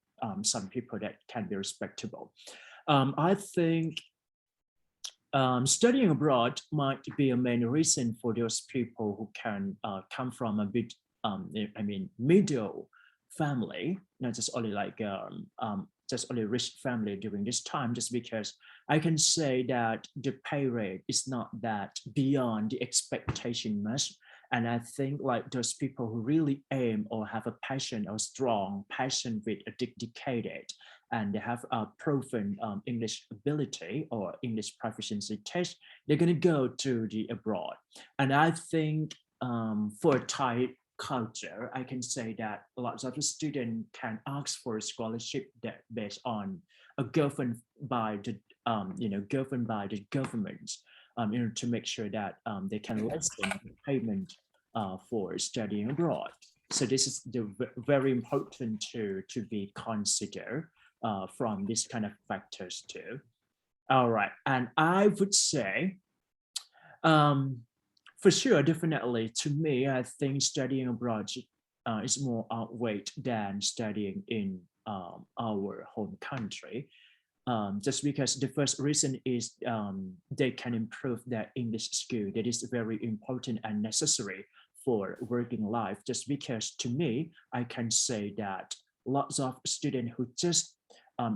some people that can be respectable. I think studying abroad might be a main reason for those people who can come from a bit, I mean, middle family, not just only like just only rich family during this time, just because I can say that the pay rate is not that beyond the expectation much. And I think like those people who really aim or have a passion or strong passion with a dedicated and they have a proven English ability or English proficiency test, they're going to go to the abroad. And I think for Thai culture, I can say that lots of the students can ask for a scholarship that based on a governed by the governed by the government, to make sure that they can lessen the payment for studying abroad. So this is the very important to be considered from these kind of factors too. All right, and I would say, for sure, definitely, to me, I think studying abroad is more outweighed than studying in our home country. Just because the first reason is they can improve their English skill. That is very important and necessary for working life. Just because to me, I can say that lots of students who just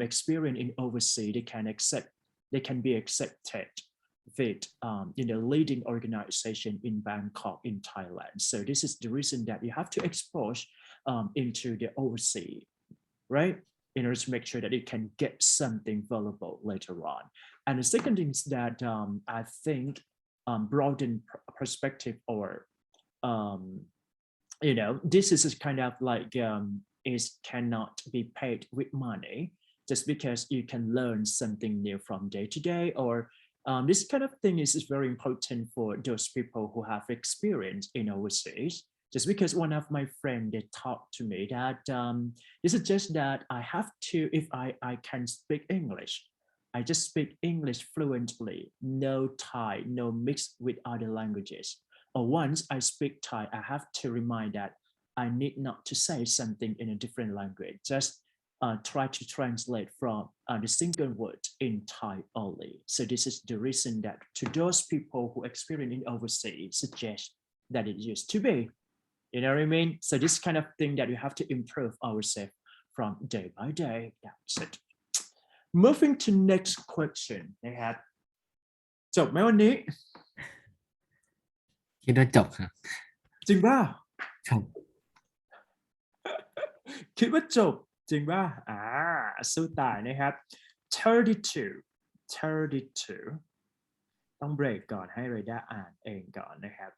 experience in overseas, they can be accepted with leading organization in Bangkok in Thailand. So this is the reason that you have to expose into the overseas, right? In order to make sure that it can get something valuable later on. And the second thing is that I think broaden perspective or this is kind of like is cannot be paid with money just because you can learn something new from day to day or this kind of thing is very important for those people who have experience in overseas. Just because one of my friends they talked to me that this is just that I have to if I can speak English, I just speak English fluently, no Thai, no mix with other languages. Or once I speak Thai, I have to remind that I need not to say something in a different language. Just try to translate from the single word in Thai only. So this is the reason that to those people who experience in overseas suggest that it used to be. You know what I mean? So this kind of thing that we have to improve ourselves from day by day. That's it. Moving to next question นะครับจบไหมวันนี้ คิดว่าจบครับ จริงป่ะ ครับ คิดว่าจบจริงป่ะสู้ตายนะครับ32ต้องเบรกก่อนให้เรด้าอ่านเองก่อนนะครับ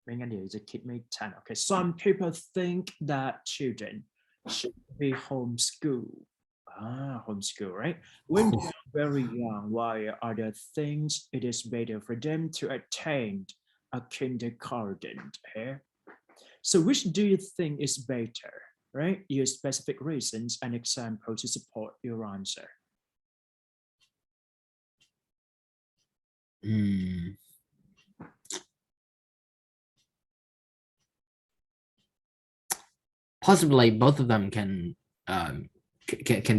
ไม่งั้นเดี๋ยวจะคิดไม่ทัน Okay, some people think that children should be homeschooled. Homeschool, right? When they're very young, why are there things it is better for them to attend a kindergarten? Okay? So which do you think is better, right? Use specific reasons and example to support your answer. Possibly both of them can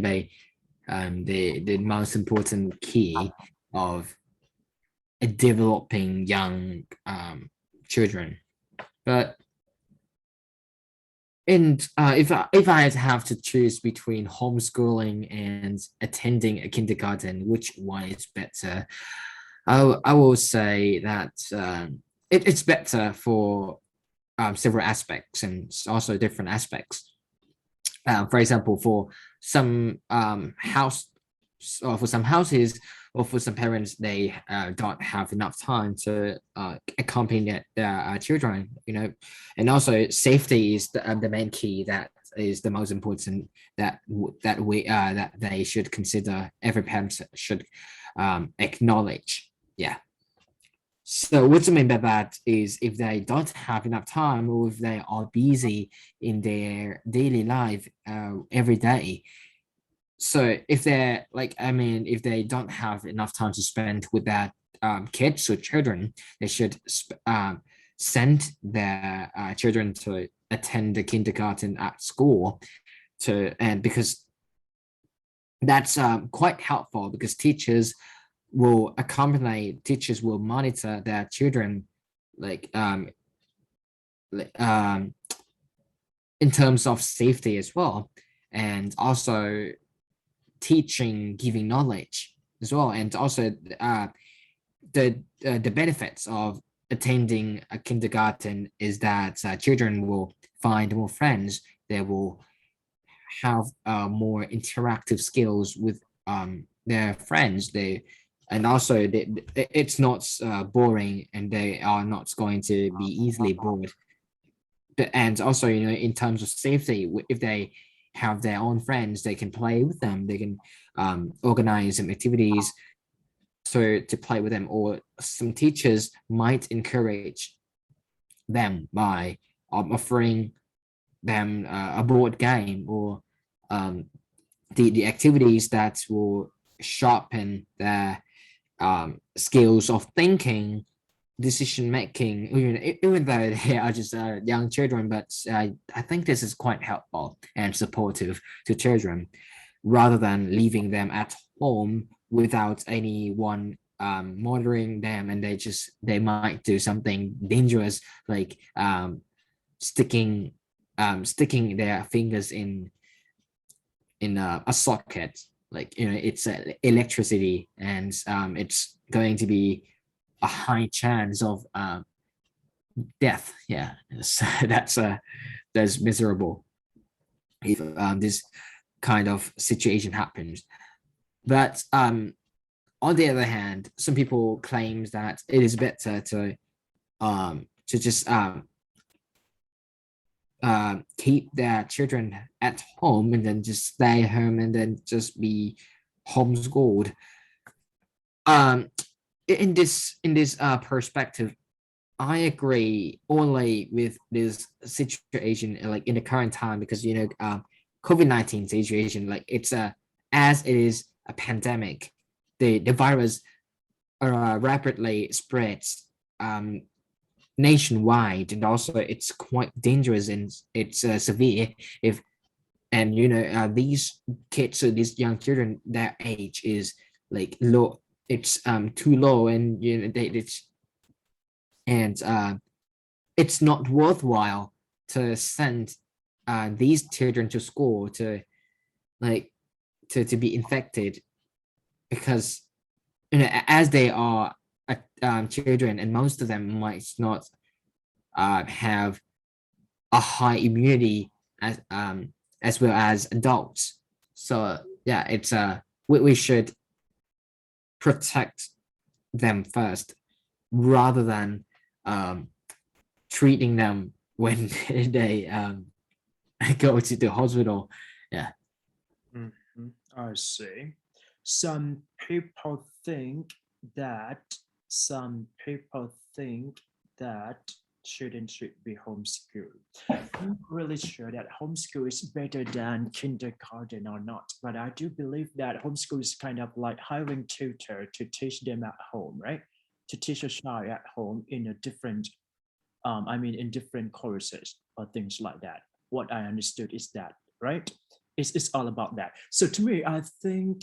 be the most important key of developing young children. But if I have to choose between homeschooling and attending a kindergarten, which one is better? I will say that it's better for several aspects and also different aspects. For example, for some houses or for some parents, they don't have enough time to accompany their children, and also safety is the main key that is the most important that they should consider. Every parent should acknowledge. Yeah. So what I mean by that is if they don't have enough time or if they are busy in their daily life every day. So if they're if they don't have enough time to spend with their kids or children, they should send their children to attend the kindergarten at school and because that's quite helpful because teachers will monitor their children in terms of safety as well, and also giving knowledge as well, and also the benefits of attending a kindergarten is that children will find more friends. They will have more interactive skills with their friends. And also it's not boring, and they are not going to be easily bored. And also, in terms of safety, if they have their own friends, they can play with them. They can organize some activities to play with them, or some teachers might encourage them by offering them a board game or the activities that will sharpen their skills of thinking, decision making, even though they are just young children. But I think this is quite helpful and supportive to children, rather than leaving them at home without anyone monitoring them, and they might do something dangerous like sticking their fingers in a socket. It's electricity, and it's going to be a high chance of death. Yeah, so that's miserable if this kind of situation happens. But on the other hand, some people claim that it is better to just keep their children at home and then just stay home and then just be homeschooled. In this perspective, I agree only with this situation, like in the current time, because COVID-19 situation, like it's as it is a pandemic, the virus rapidly spreads nationwide, and also it's quite dangerous and it's severe if and these kids, so these young children, their age is like low, it's too low, and it's not worthwhile to send these children to school to like to be infected, because as they are children, and most of them might not have a high immunity as well as adults. So yeah, it's we should protect them first, rather than treating them when they go to the hospital. Yeah. Mhm, I see. Some people think that children should be homeschooled. I'm not really sure that homeschool is better than kindergarten or not, but I do believe that homeschool is kind of like hiring tutor to teach them at home, right? To teach a child at home in a different, in different courses or things like that. What I understood is that, right? It's all about that. So to me, I think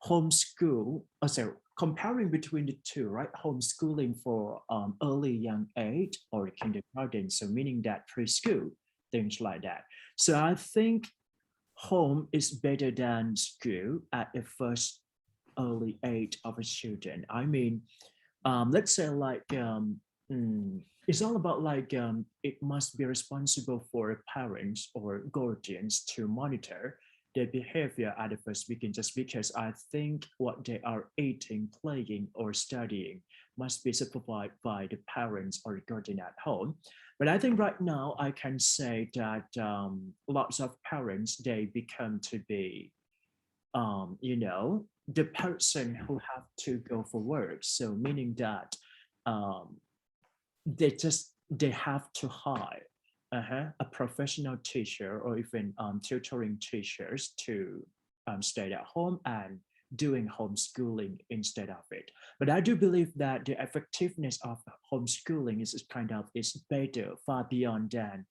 homeschool, also comparing between the two, right? Homeschooling for early young age or kindergarten, so meaning that preschool, things like that. So I think home is better than school at the first early age of a children. Let's say it's all about it must be responsible for parents or guardians to monitor their behavior at the first begin, just because I think what they are eating, playing, or studying must be supervised by the parents or guardian at home. But I think right now I can say that lots of parents, they become to be the person who have to go for work. So meaning that um, they have to hire a professional teacher or even tutoring teachers to stay at home and doing homeschooling instead of it. But I do believe that the effectiveness of homeschooling is better, far beyond than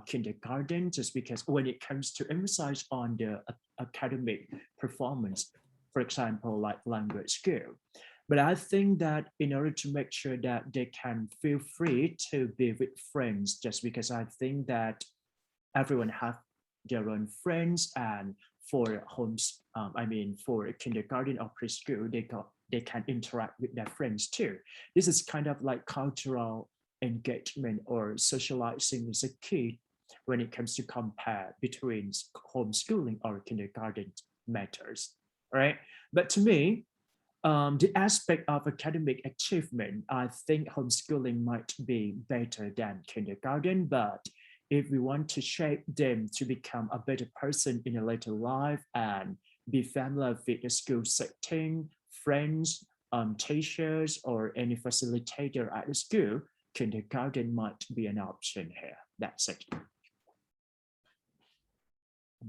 kindergarten, just because when it comes to emphasize on the academic performance, for example, like language skill. But I think that in order to make sure that they can feel free to be with friends, just because I think that everyone have their own friends, and for for kindergarten or preschool, they can interact with their friends too. This is kind of like cultural engagement or socializing is a key when it comes to compare between homeschooling or kindergarten matters, right? But to me, the aspect of academic achievement, I think homeschooling might be better than kindergarten, but if we want to shape them to become a better person in a later life and be familiar with the school setting, friends, teachers, or any facilitator at the school, kindergarten might be an option here. That's it.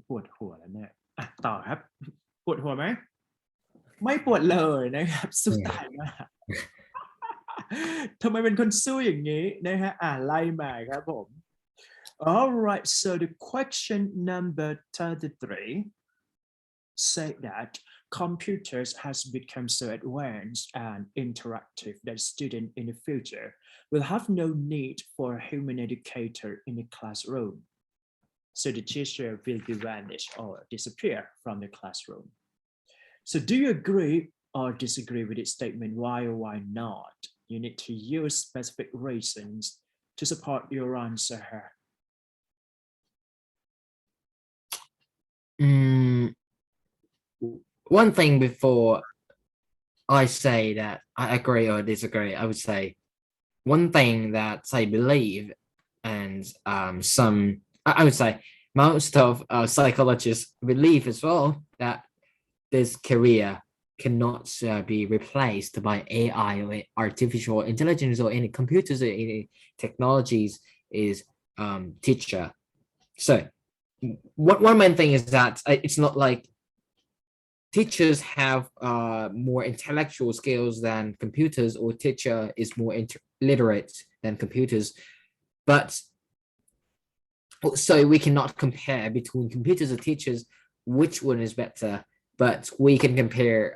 ปวดหัวแล้วเนี่ยอ่ะต่อครับปวดหัวไหม ไม่ปวดเลยนะครับสู้ตายมาก ทำไมเป็นคนสู้อย่างนี้นะฮะไล่มาครับผม All right, so the question number 33 say that computers has become so advanced and interactive that students in the future will have no need for a human educator in the classroom. So the teacher will be vanished or disappear from the classroom. So do you agree or disagree with this statement? Why or why not? You need to use specific reasons to support your answer here. One thing before I say that I agree or disagree, I would say one thing that I believe, and I would say most of psychologists believe as well, that this career cannot be replaced by AI or artificial intelligence or any computers or any technologies, is teacher. So one main thing is that it's not like teachers have more intellectual skills than computers, or teacher is more literate than computers, but So we cannot compare between computers and teachers which one is better, but we can compare.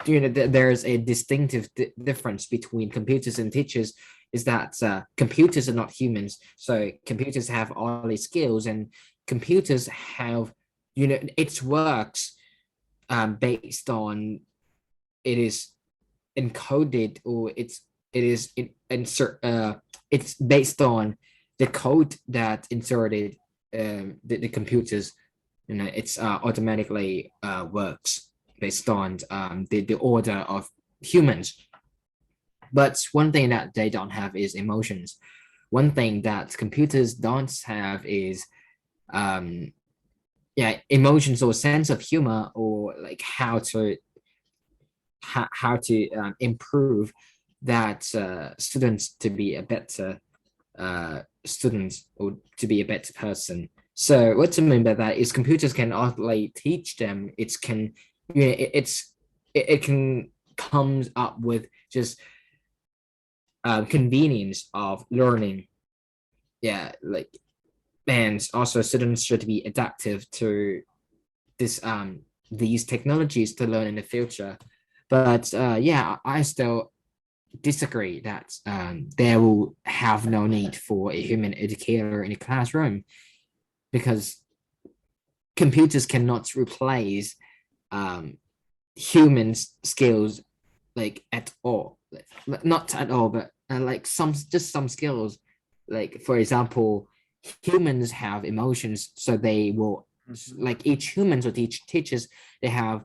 There's a distinctive difference between computers and teachers. Is that computers are not humans, so computers have all these skills, and computers have, it works based on, it is encoded, or it's based on the code that inserted the computers. It's automatically works based on the order of humans. But one thing that they don't have is emotions. One thing that computers don't have is emotions or sense of humor, or like how to improve that students to be a better student, or to be a better person. So what I mean by that is computers can only teach them. It can comes up with just convenience of learning. Yeah, like, and also students should be adaptive to this these technologies to learn in the future. But I still disagree that there will have no need for a human educator in a classroom, because computers cannot replace humans' skills, like, at all. Not at all, but like some skills. Like, for example, humans have emotions, so they will, like, each humans or each teachers, they have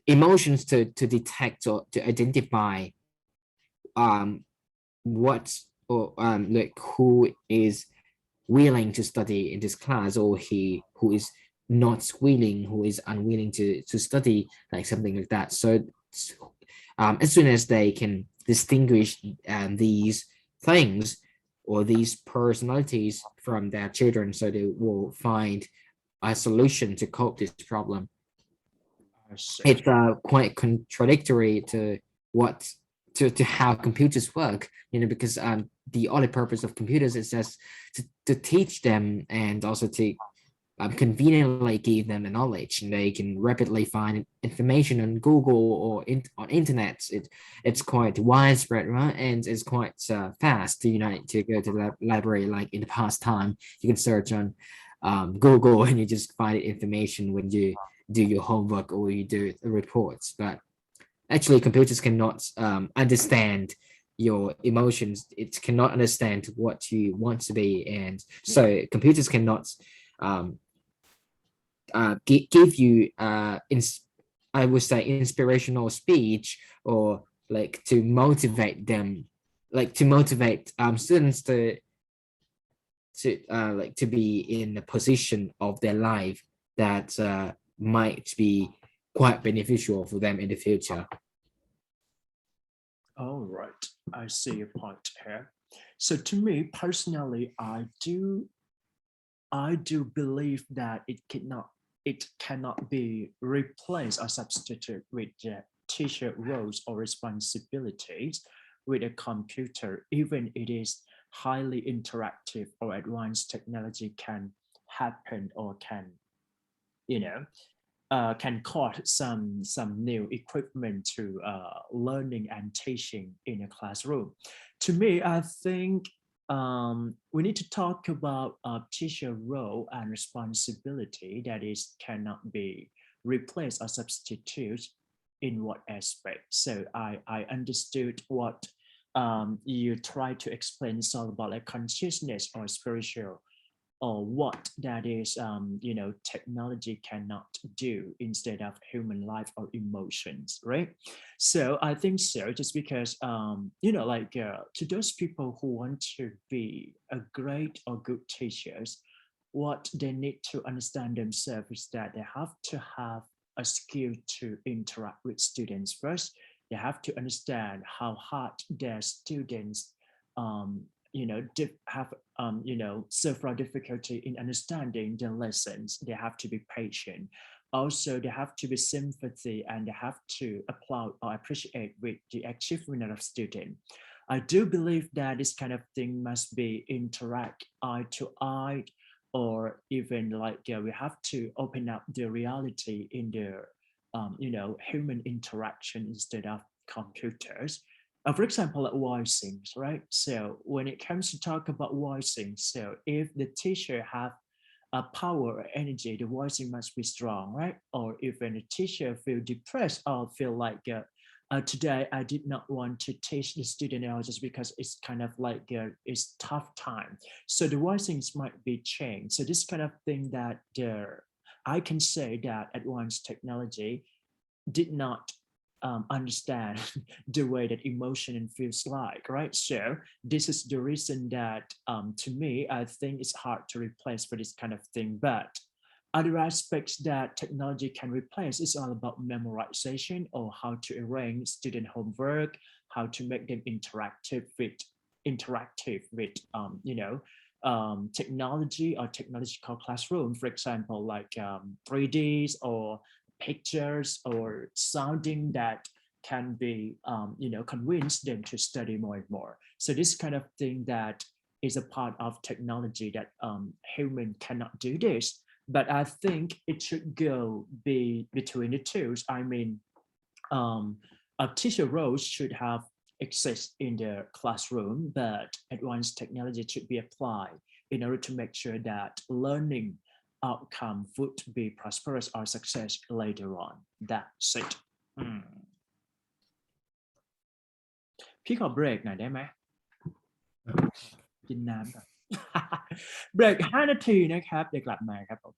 emotions to detect or to identify what, or like, who is willing to study in this class, or who is not willing, who is unwilling to study, like something like that. So as soon as they can distinguish these things, or these personalities from their children, so they will find a solution to cope this problem. I see. It's quite contradictory to what to how computers work, because the only purpose of computers is just to teach them, and also to conveniently give them the knowledge, and they can rapidly find information on Google or on internet. It's quite widespread, right? And it's quite fast to go to the library. Like in the past time, you can search on Google and you just find information when you do your homework or you do reports. But actually, computers cannot understand your emotions. It cannot understand what you want to be, and so computers cannot um, give you I would say inspirational speech, or like to motivate them, like to motivate students to like to be in a position of their life that might be quite beneficial for them in the future. All right, I see your point here. So to me personally, I do believe that it cannot be replaced or substituted with the teacher roles or responsibilities with a computer, even it is highly interactive or advanced technology can happen or you know can cause some new equipment to learning and teaching in a classroom. To me, I think we need to talk about teacher role and responsibility that is cannot be replaced or substituted in what aspect. So I understood what you try to explain. It's all about like consciousness or spiritual, or what that is technology cannot do instead of human life or emotions, right? So I think so, just because like to those people who want to be a great or good teachers, what they need to understand themselves is that they have to have a skill to interact with students first. They have to understand how hard their students have several difficulty in understanding the lessons. They have to be patient. Also, they have to be sympathy, and they have to applaud or appreciate with the achievement of student. I do believe that this kind of thing must be interact eye to eye, or even like we have to open up the reality in the human interaction instead of computers. For example, like voicing, right? So when it comes to talk about voicing, so if the teacher have a power or energy, the voicing must be strong, right? Or even a teacher feel depressed or feel like today I did not want to teach the student now just because it's kind of like it's tough time. So the voicings might be changed. So this kind of thing that I can say that advanced technology did not understand the way that emotion and feels like, right? So this is the reason that to me, I think it's hard to replace for this kind of thing. But other aspects that technology can replace is all about memorization or how to arrange student homework, how to make them interactive with technology or technological classroom, for example, like 3Ds or pictures or sounding that can be convince them to study more and more. So this kind of thing that is a part of technology that human cannot do this, but I think it should go be between the two. I mean, a teacher role should have exist in the classroom, but advanced technology should be applied in order to make sure that learning outcome would be prosperous or success later on. That's it. พี่ขอเบรกหน่อยได้ไหมกินน้ำก่อน เบรก5 นาทีนะครับเดี๋ยวกลับมาครับผม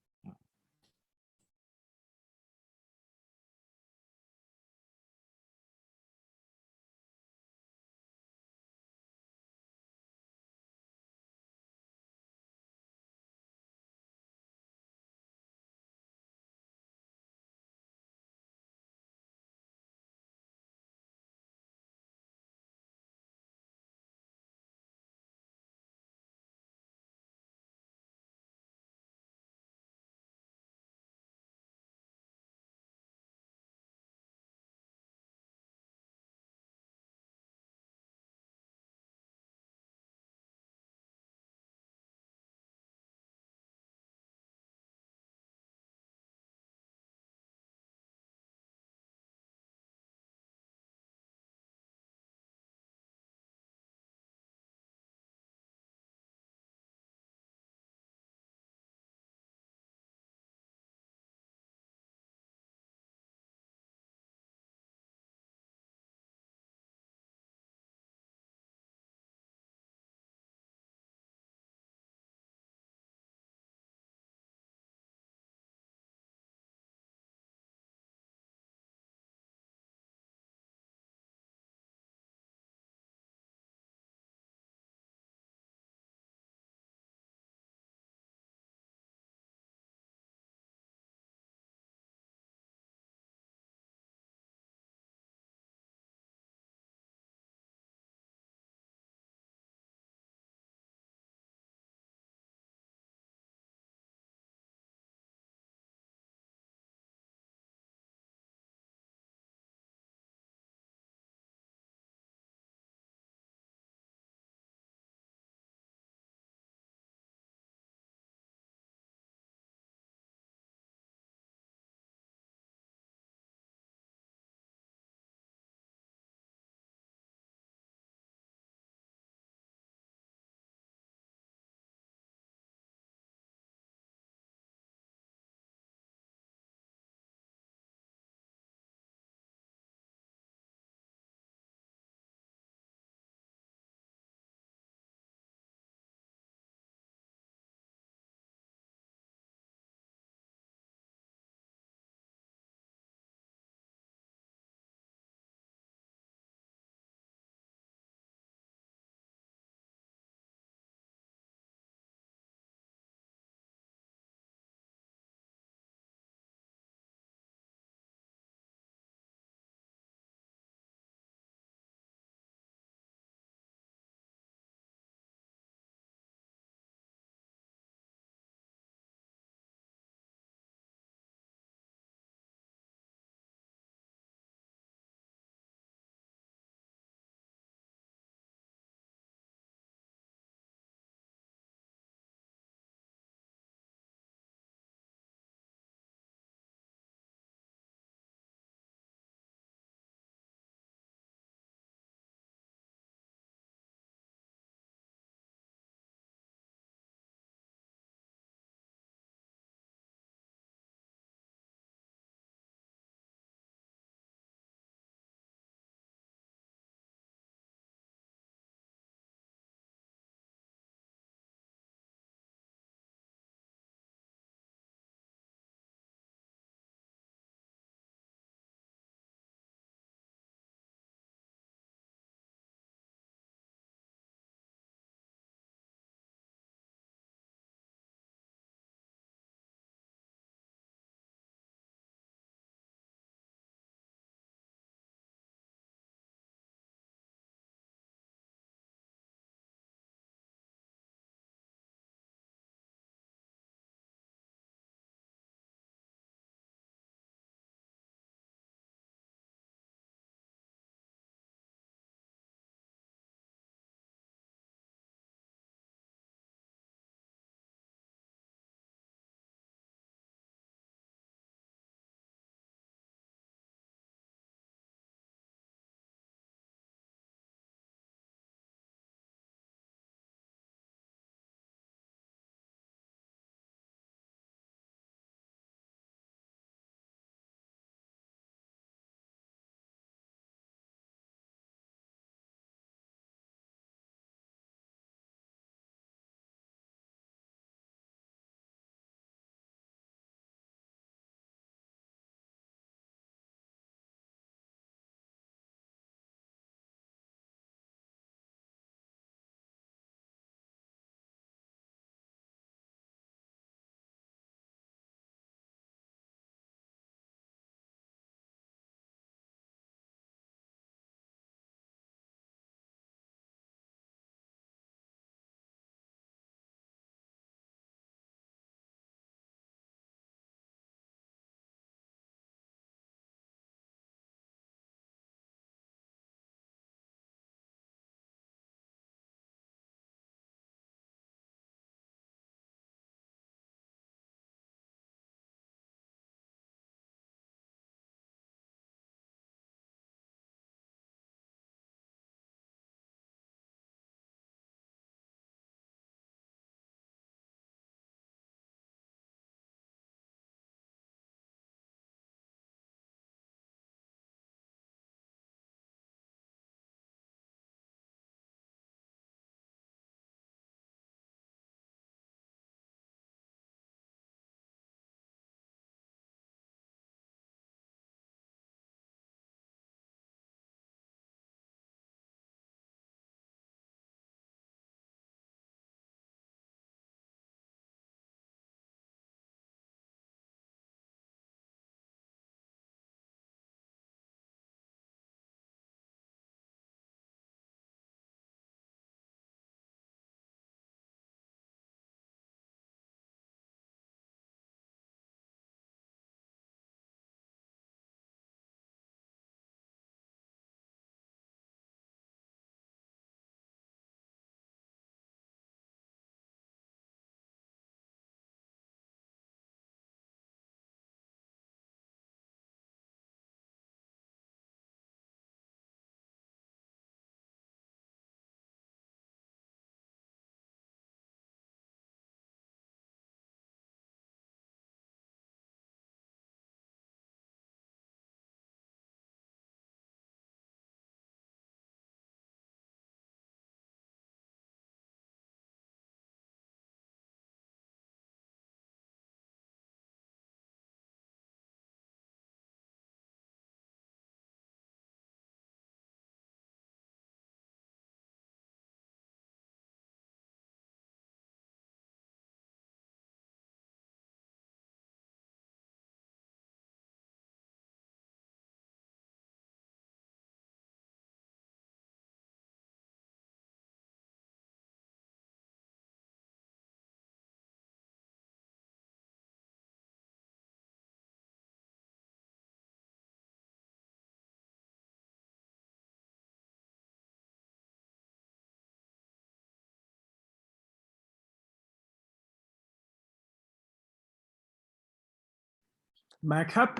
มาครับ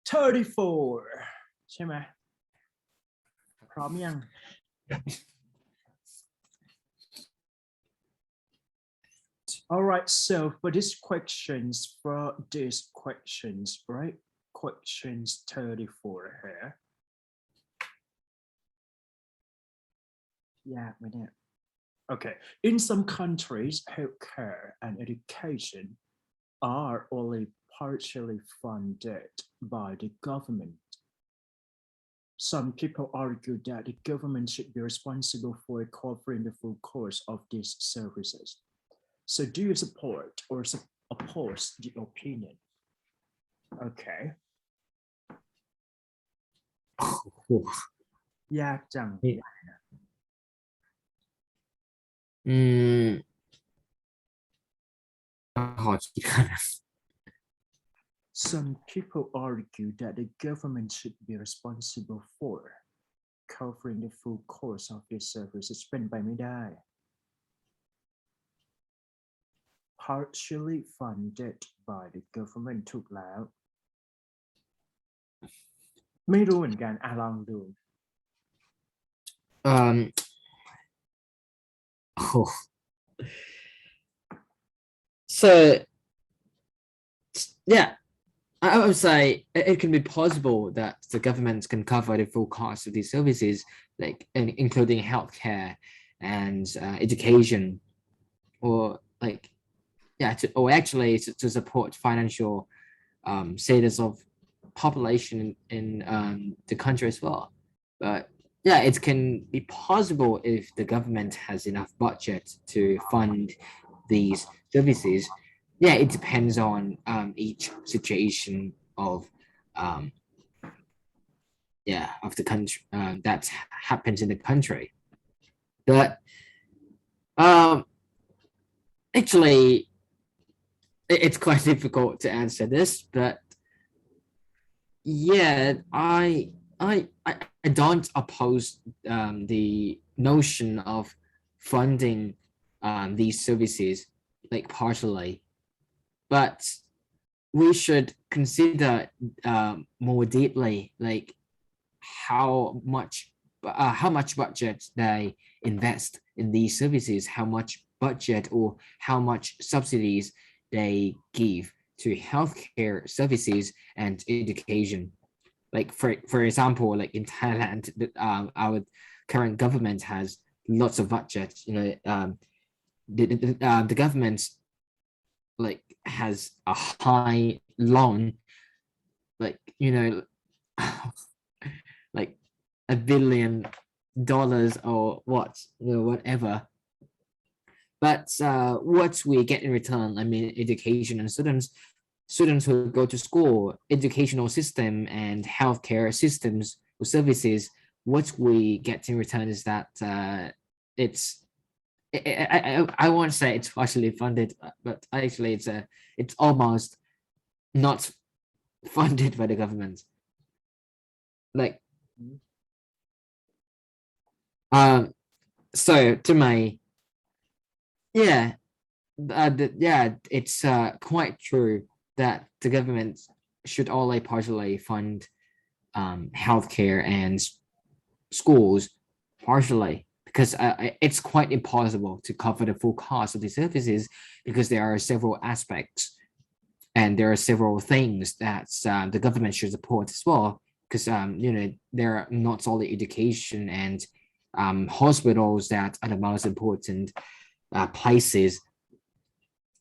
34 ใช่ไหมพร้อมยัง All right, so for these questions, right? Questions 34 here. Yeah, okay. In some countries, healthcare and education are only partially funded by the government. Some people argue that the government should be responsible for covering the full cost of these services. So do you support or oppose the opinion? Okay. โอ้โห ยากจัง อืมขอคิดก่อนนะ Some people argue that the government should be responsible for covering the full cost of these services เป็นไปไม่ได้ partially funded by the government ถูกแล้ว ไม่รู้เหมือนกันลองดู oh. So yeah, I would say it can be possible that the government can cover the full cost of these services, like including healthcare and education, or like or actually to support financial status of population in the country as well. But yeah, it can be possible if the government has enough budget to fund these services. Yeah, it depends on each situation of of the country that happens in the country. But actually, it's quite difficult to answer this. But yeah, I don't oppose the notion of funding these services like partially, but we should consider more deeply like how much budget they invest in these services, how much budget or how much subsidies they give to healthcare services and education. Like for example, like in Thailand, our current government has lots of budget. The government like has a high loan, like like $1 billion or whatever. But what we get in return, I mean, education and students who go to school, educational system and healthcare systems or services, what we get in return is that I won't say it's partially funded, but actually it's almost not funded by the government. Like, so to my it's quite true that the government should only partially fund healthcare and schools partially, because it's quite impossible to cover the full cost of the services, because there are several aspects and there are several things that the government should support as well, because there are not only education and hospitals that are the most important places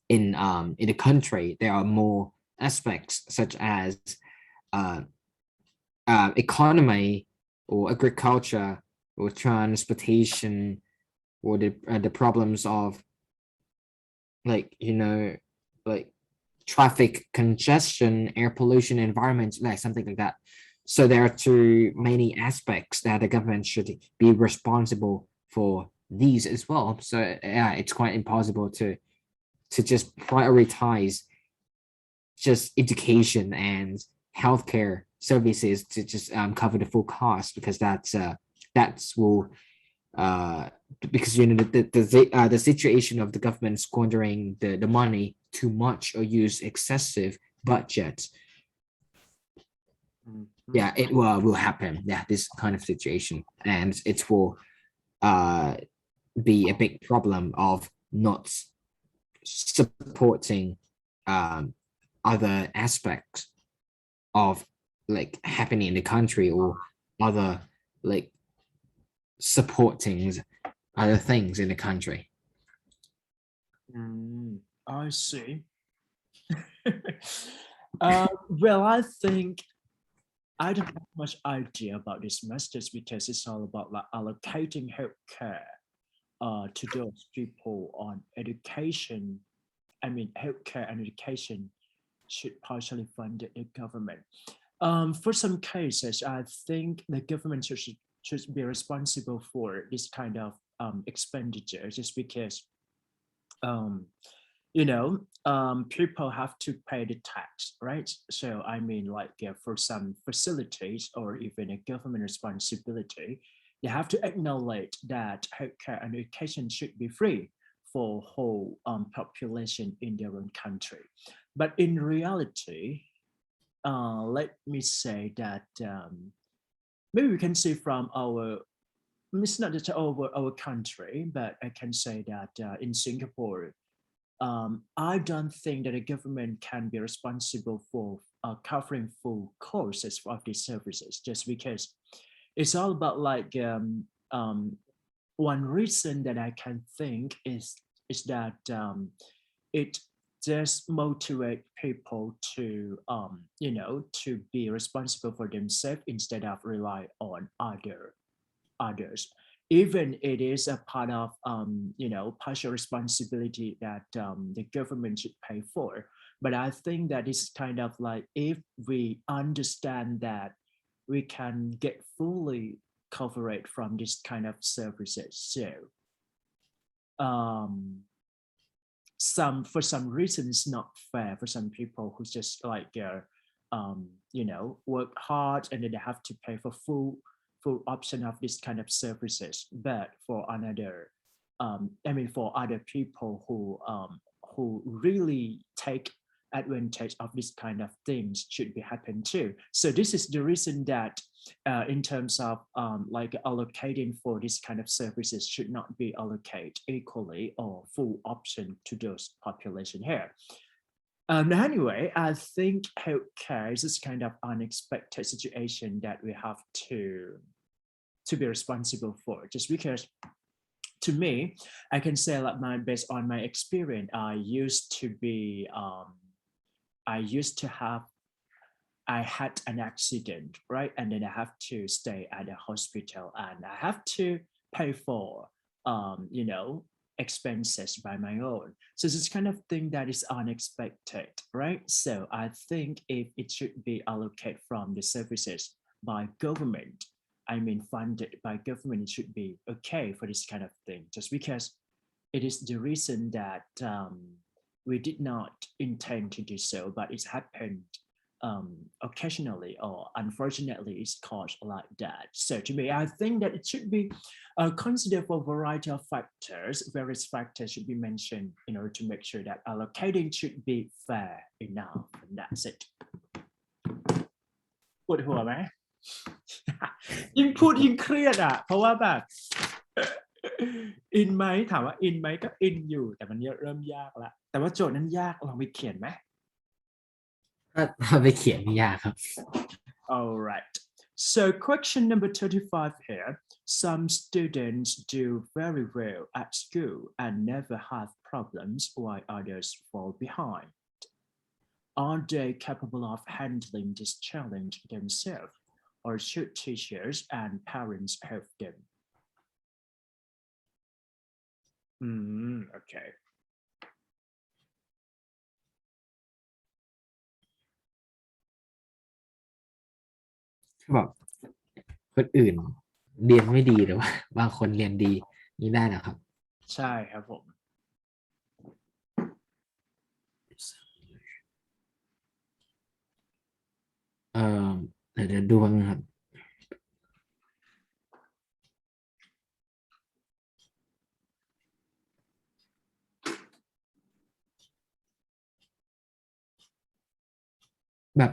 in the country. There are more aspects such as economy or agriculture or transportation, or the problems of like traffic congestion, air pollution, environment, like something like that. So there are too many aspects that the government should be responsible for these as well. So yeah, it's quite impossible to just prioritize just education and healthcare services to just cover the full cost, because that's will because the situation of the government squandering the money too much or use excessive budget, Mhm. yeah, it will happen. Yeah, this kind of situation, and it will be a big problem of not supporting other aspects of like happening in the country or other like supporting other things in the country. I see. Well, I think I don't have much idea about this message because it's all about like allocating healthcare to those people on education. I mean, healthcare and education should partially fund the government. For some cases, I think the government should be responsible for this kind of expenditure just because um, people have to pay the tax, right? So I mean, like for some facilities or even a government responsibility, they have to acknowledge that healthcare and education should be free for whole population in their own country. But in reality, let me say that maybe we can see from it's not just over our country, but I can say that in Singapore, I don't think that the government can be responsible for covering full costs of these services just because it's all about like one reason that I can think is that it just motivate people to to be responsible for themselves instead of rely on others, even it is a part of partial responsibility that the government should pay for. But I think that is kind of like if we understand that we can get fully coverage from this kind of services. So um for some reason it's not fair for some people who just like work hard and then they have to pay for full option of this kind of services, but for another for other people who really take advantage of this kind of things should be happen too. So this is the reason that in terms of like allocating for this kind of services should not be allocated equally or full option to those population here. Anyway, I think healthcare is this kind of unexpected situation that we have to be responsible for, just because to me, I can say like based on my experience, I had an accident, right? And then I have to stay at a hospital and I have to pay for, expenses by my own. So it's kind of thing that is unexpected, right? So I think if it should be allocated from the services by government, I mean funded by government, it should be okay for this kind of thing, just because it is the reason that we did not intend to do so, but it's happened occasionally or unfortunately it's caused like that. So to me, I think that it should be considered for a variety of factors. Various factors should be mentioned in order to make sure that allocating should be fair enough. And that's it. ปวดหัวไหม ยิ่งพูดยิ่งเครียดอ่ะเพราะว่าแบบอินไหมถามว่าอินไหมก็อินอยู่แต่มันเริ่มยากละแต่ว่าโจทย์นั้นยากลองไปเขียนไหม ถ้าไปเขียนไม่ยากครับ All right. So question number 35 here. Some students do very well at school and never have problems while others fall behind. Are they capable of handling this challenge themselves, or should teachers and parents help them? Okay. แบบคนอื่นเรียนไม่ดีหรือว่าบางคนเรียนดีนี่ได้นะครับ ใช่ครับผม เดี๋ยวดูบ้างครับ แบบ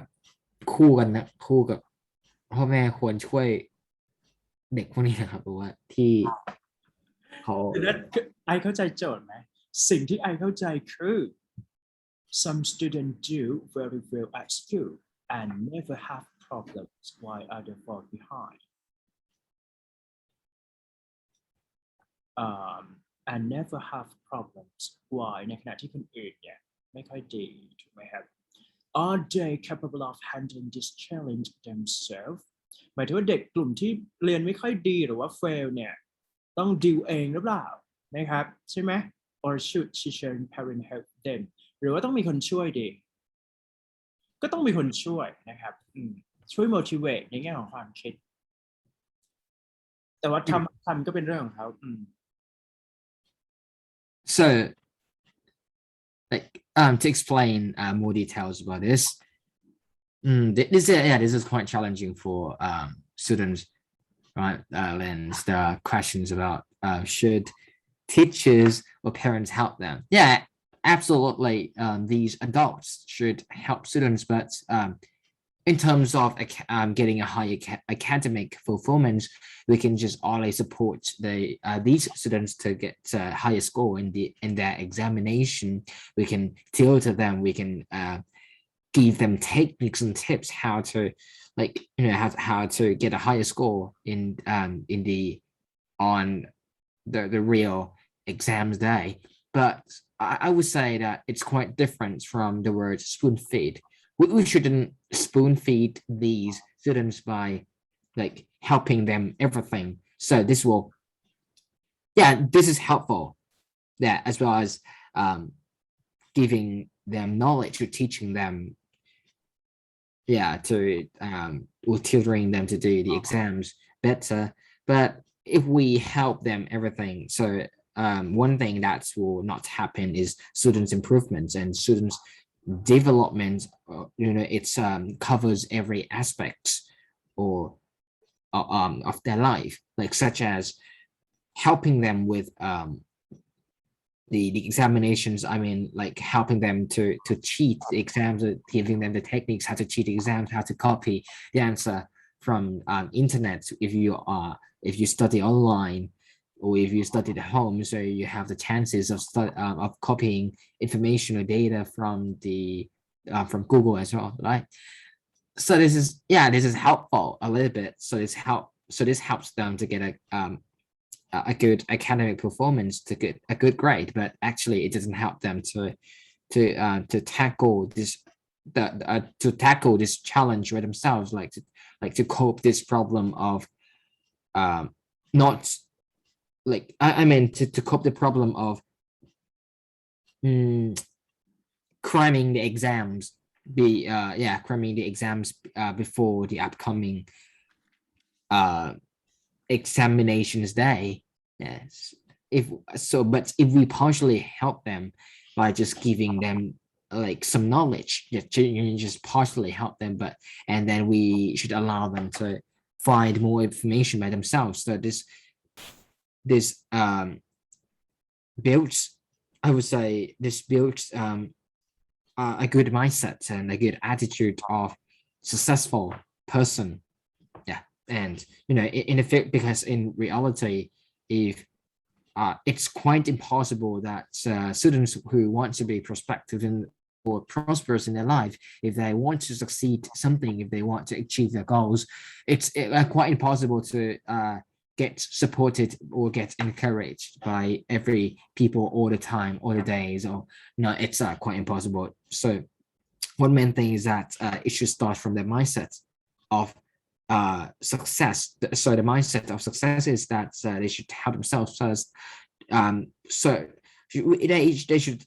คู่กันนะคู่กับพ่อแม่ควรช่วยเด็กพวกนี้นะครับหรือว่าที่เขา ดังนั้นไอเข้าใจโจทย์ไหมสิ่งที่ไอเข้าใจคือ some students do very well at school and never have problems while others fall behind and never have problems why ในขณะที่คนอื่นเนี่ยไม่ค่อยดีถูกไหมครับ are they capable of handling this challenge themselves หมายถึงว่าเด็กกลุ่มที่เรียนไม่ค่อยดีหรือว่า fail เนี่ยต้องดิวเองหรือเปล่านะครับใช่ไหม or should teacher and parent help them หรือว่าต้องมีคนช่วยดีก็ต้องมีคนช่วยนะครับช่วย motivate ในแง่ของความคิดแต่ว่าทำก็เป็นเรื่องของเขาso like to explain more details about this this is quite challenging for students, right? And there are questions about should teachers or parents help them? Yeah, absolutely. These adults should help students, but in terms of getting a high academic performance, we can just only support these students to get a higher score in their examination. We can tutor them. We can give them techniques and tips how to how to get a higher score in on the real exams day. But I would say that it's quite different from the word spoon feed. We shouldn't spoon feed these students by like helping them everything. So this is helpful. Yeah, as well as giving them knowledge or teaching them to or tutoring them to do the exams better. But if we help them everything, so one thing that will not happen is students improvements and students development. It's covers every aspect or of their life, like such as helping them with the examinations. I mean, like helping them to cheat the exams, giving them the techniques how to cheat the exams, how to copy the answer from internet if you study online or if you study at home, so you have the chances of copying information or data from from Google as well, right? So this is helpful a little bit. So this helps them to get a good academic performance, to get a good grade, but actually it doesn't help them to tackle this challenge with themselves, like to cope this problem of not like I mean to cope the problem of cramming the exams cramming the exams before the upcoming examinations day. Yes, but if we partially help them by just giving them like some knowledge, just partially help them, and then we should allow them to find more information by themselves. So this builds, I would say, this builds a good mindset and a good attitude of successful person. And in effect, because in reality, if it's quite impossible that students who want to be prospective or prosperous in their life, if they want to succeed something, if they want to achieve their goals, it's quite impossible to get supported or get encouraged by every people all the time, all the days, or no, it's quite impossible. So one main thing is that it should start from the mindset of success. So the mindset of success is that they should help themselves first. So they should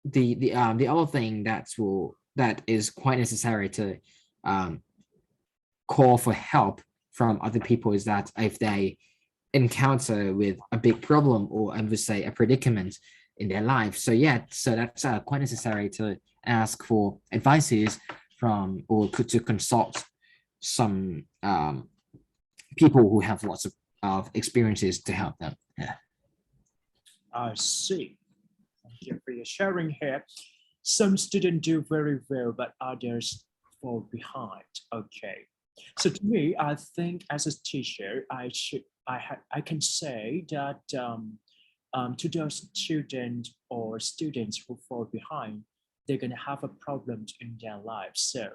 the other thing that is quite necessary to call for help from other people is that if they encounter with a big problem, or I would say a predicament in their life, so that's quite necessary to ask for advices from or to consult some people who have lots of experiences to help them. I see. Thank you for your sharing here. some students do very well, but others fall behind. Okay. So to me, I think as a teacher, I can say that to those children or students who fall behind, they're going to have a problem in their lives. So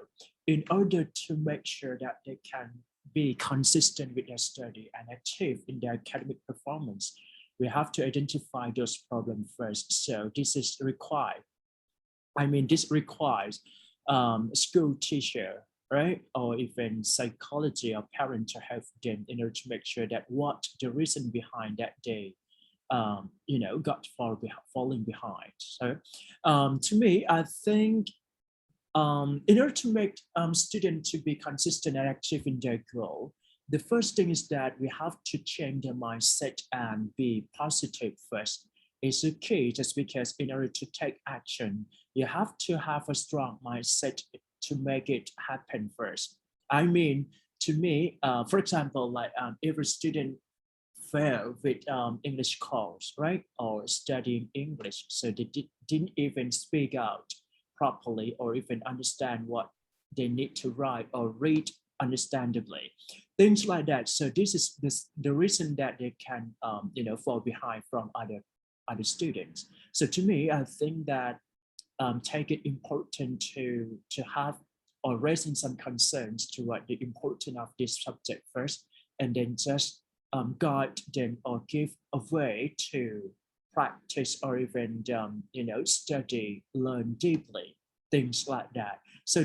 in order to make sure that they can be consistent with their study and achieve in their academic performance, we have to identify those problems first. So this is required. I mean, this requires school teacher, right? Or even psychology or parent to help them in order to make sure that what the reason behind that they got falling behind. So to me, I think in order to make students to be consistent and active in their goal, the first thing is that we have to change their mindset and be positive first. It's a key just because in order to take action, you have to have a strong mindset to make it happen first. I mean, to me, for example, like every student fail with English course, right? Or studying English. So they didn't even speak out properly or even understand what they need to write or read understandably. Things like that. So this is the reason that they can, fall behind from other students. So to me, I think that take it important to have or raising some concerns to what the importance of this subject first, and then just guide them or give a way to practice or even study, learn deeply, things like that. So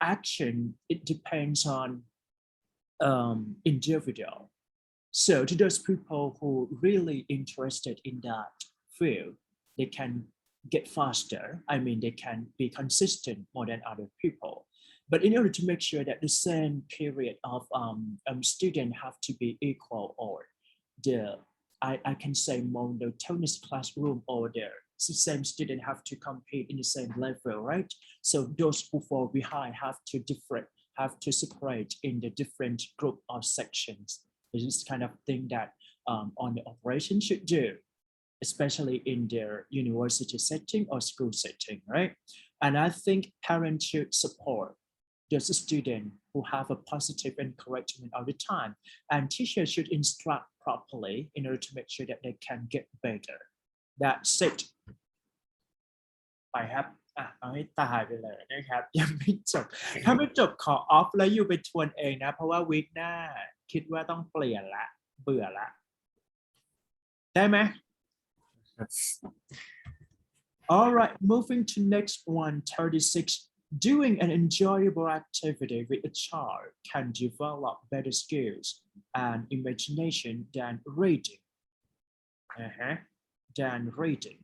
action, it depends on individual. So to those people who really interested in that field, they can get faster. I mean, they can be consistent more than other people. But in order to make sure that the same period of student have to be equal, or I can say monotonous classroom order, so same student have to compete in the same level, right? So those who fall behind have to separate in the different group or sections. This is kind of thing that on the operation should do, especially in their university setting or school setting, right? And I think parents should support those students who have a positive encouragement all the time. And teachers should instruct properly in order to make sure that they can get better. That's it. ไปครับเอาให้ตายไปเลยนะครับยังไม่จบถ้าไม่จบขอออฟแล้วอยู่ไปทวนเองนะเพราะว่าวีคหน้าคิดว่าต้องเปลี่ยนละเบื่อละได้ไหม All right, moving to next one, 36. Doing an enjoyable activity with a child can develop better skills and imagination than reading. Than reading.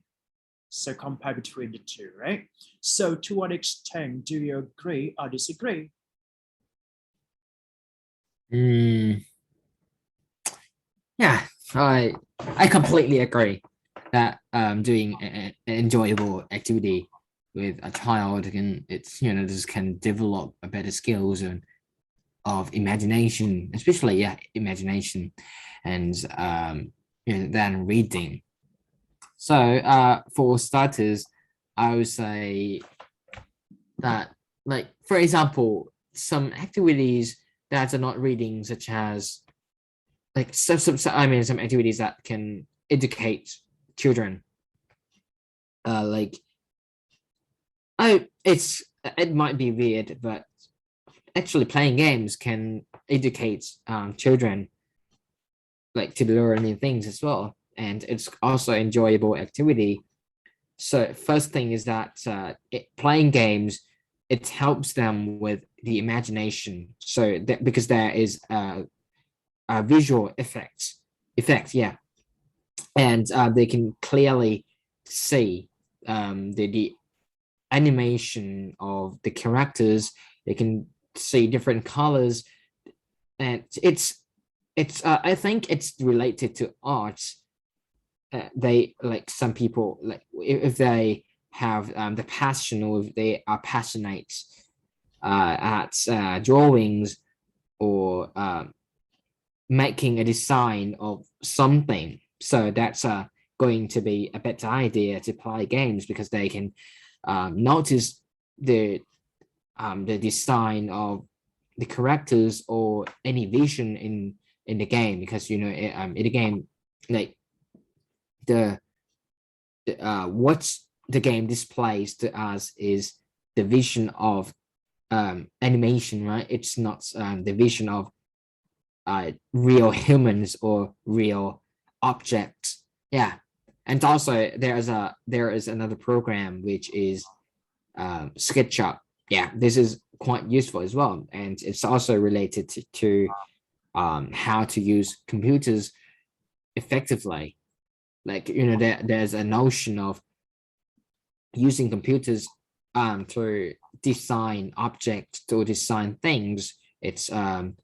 So compare between the two, right? So to what extent do you agree or disagree? Yeah, I completely agree that doing an enjoyable activity with a child just can develop a better skills and of imagination, especially imagination, and than reading. So for starters, I would say that, like, for example, some activities that are not reading, such as like some activities that can educate children, it might be weird, but actually playing games can educate children, like, to learn new things as well, and it's also enjoyable activity. So first thing is that playing games, it helps them with the imagination. So that because there is a visual effect, and they can clearly see the animation of the characters. They can see different colors, and it's I think it's related to art. They, like, some people, like, if they have the passion, or if they are passionate at drawings, or making a design of something, so that's going to be a better idea to play games because they can notice the design of the characters or any vision in the game, because in the game, like the what the game displays to us is the vision of animation, right? It's not the vision of real humans or real objects. Yeah. And also there is another program which is SketchUp. Yeah, this is quite useful as well, and it's also related to how to use computers effectively. Like there's a notion of using computers to design objects, to design things. It's and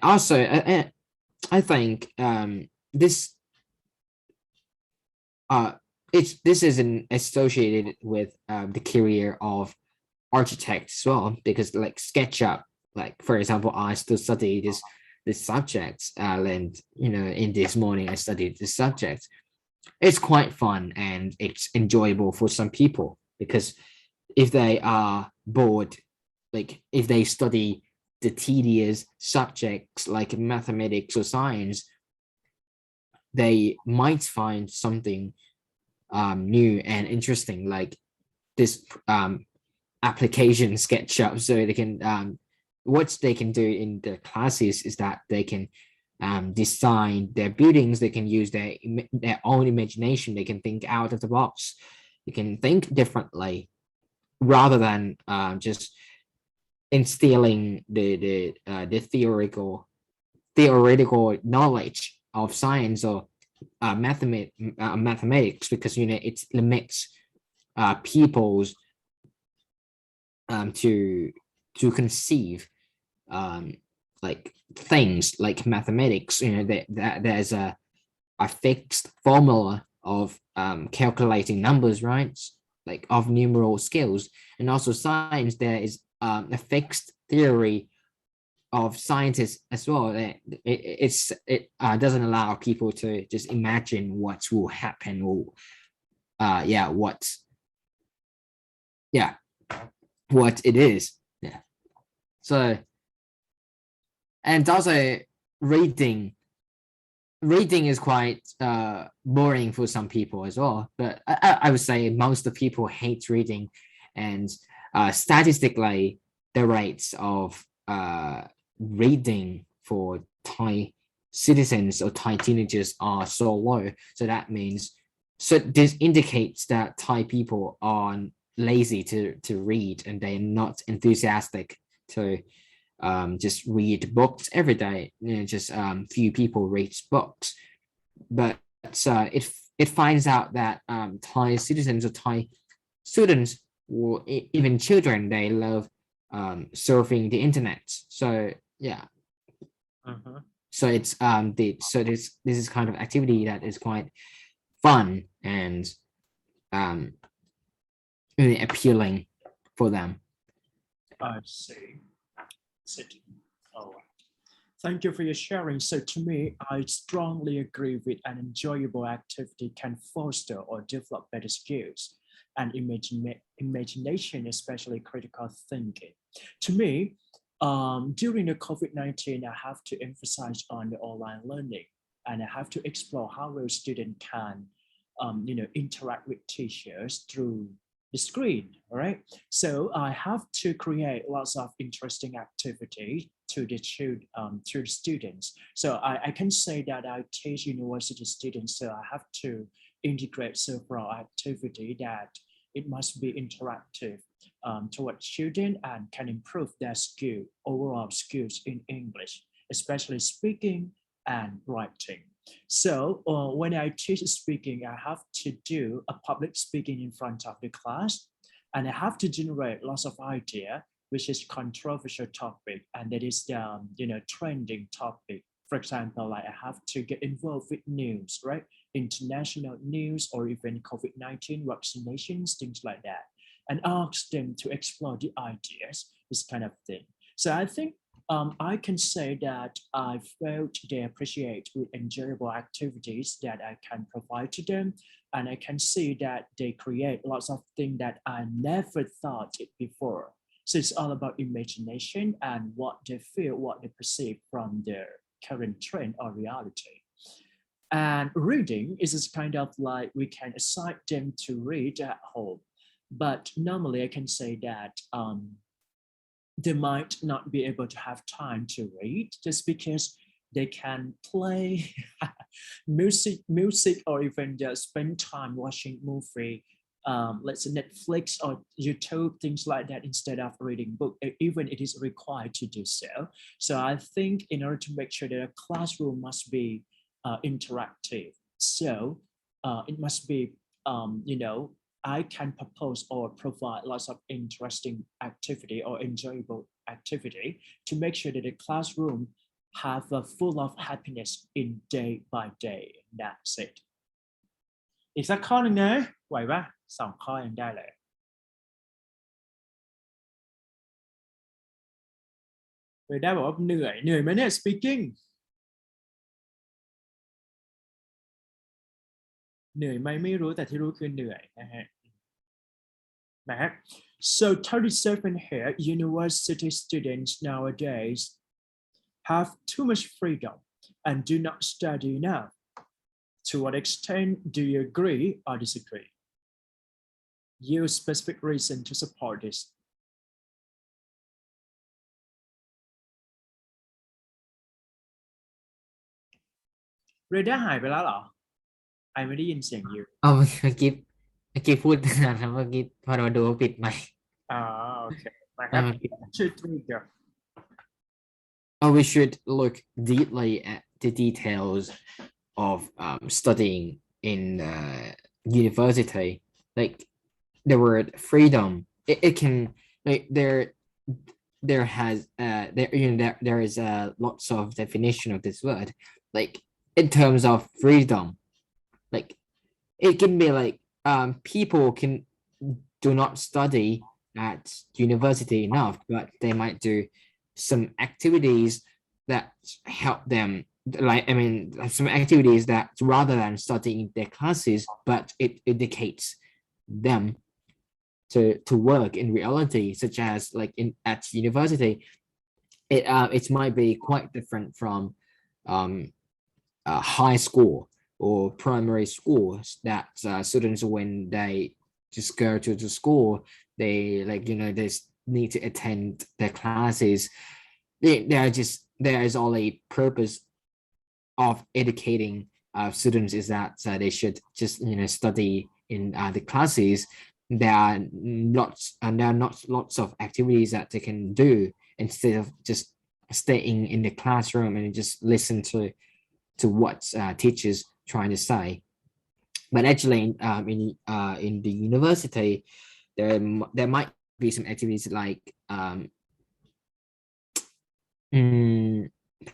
also I think this this isn't associated with the career of architect as well, because like SketchUp, like for example, I still study this subject, and in this morning I studied this subject. It's quite fun and it's enjoyable for some people, because if they are bored, like if they study the tedious subjects like mathematics or science, they might find something new and interesting, like this application SketchUp. So they can what they can do in the classes is that they can design their buildings. They can use their own imagination. They can think out of the box. They can think differently rather than just instilling the theoretical knowledge of science or mathematics, because it limits people's to conceive like things like mathematics. That there's a fixed formula of calculating numbers, right? Like of numeral skills. And also science, there is a fixed theory of scientists as well. It doesn't allow people to just imagine what will happen, or what it is. Yeah. So, and also reading is quite boring for some people as well, but I would say most of the people hate reading. And statistically, the rates of reading for Thai citizens or Thai teenagers are so low. So this indicates that Thai people are lazy to read, and they're not enthusiastic to just read books every day. Just few people read books, but it finds out that Thai citizens or Thai students or even children, they love surfing the internet. So yeah. So it's this is kind of activity that is quite fun and really appealing for them. I see. All right. Thank you for your sharing. So to me, I strongly agree with an enjoyable activity can foster or develop better skills and imagination, especially critical thinking. To me, during the COVID-19, I have to emphasize on the online learning, and I have to explore how a student can, interact with teachers through the screen, all right? So I have to create lots of interesting activity to the students. So I can say that I teach university students, so I have to integrate several activity that it must be interactive towards students and can improve their overall skills in English, especially speaking and writing. So when I teach speaking, I have to do a public speaking in front of the class, and I have to generate lots of idea, which is controversial topic, and that is the trending topic. For example, like I have to get involved with news, right? International news or even COVID-19 vaccinations, things like that, and ask them to explore the ideas, this kind of thing. So I think I can say that I felt they appreciate with enjoyable activities that I can provide to them. And I can see that they create lots of things that I never thought it before. So it's all about imagination and what they feel, what they perceive from their current trend or reality. And reading is this kind of like we can assign them to read at home. But normally I can say that they might not be able to have time to read just because they can play music, or even just spend time watching movie, let's say Netflix or YouTube, things like that, instead of reading book, even it is required to do so. So I think in order to make sure that a classroom must be interactive, so it must be, I can propose or provide lots of interesting activity or enjoyable activity to make sure that the classroom have a full of happiness in day by day. That's it. อีกสักข้อหนึ่งนะไหวปะ2 ข้อยังได้เลยเลยได้บอกว่าเหนื่อยไหมเนี่ย speaking เหนื่อยไหมไม่รู้แต่ที่รู้คือเหนื่อยนะฮะ So 37 here, university students nowadays have too much freedom and do not study enough. To what extent do you agree or disagree? Use specific reason to support this. เรด้าหายไปแล้วเหรอไอไม่ได้ยินเสียงอยู่เมื่อกี้พูดนะครับเมื่อกี้พอเราดูปิดไหมโอเคมาครับ 2 3 go. We should look deeply at the details of studying in university. Like the word freedom, it can like there has there is lots of definition of this word. Like in terms of freedom, like it can be like people can do not study at university enough, but they might do some activities that help them, like some activities that rather than studying their classes, but it indicates them to work in reality, such as like at university. It might be quite different from high school or primary schools, that students, when they just go to the school, they they need to attend their classes. There is all a purpose of educating students is that they should just study in the classes. There are not lots of activities that they can do instead of just staying in the classroom and just listen to what teachers trying to say. But actually in the university, there might be some activities like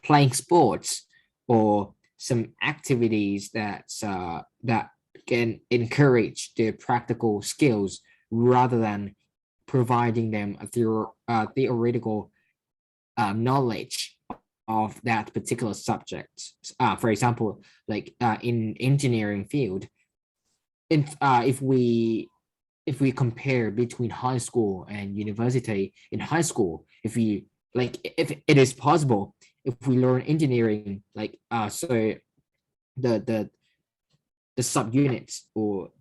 playing sports, or some activities that can encourage their practical skills rather than providing them a theoretical knowledge of that particular subject. For example, like in engineering field, if we compare between high school and university, in high school, if it is possible, if we learn engineering, like so the subunits, or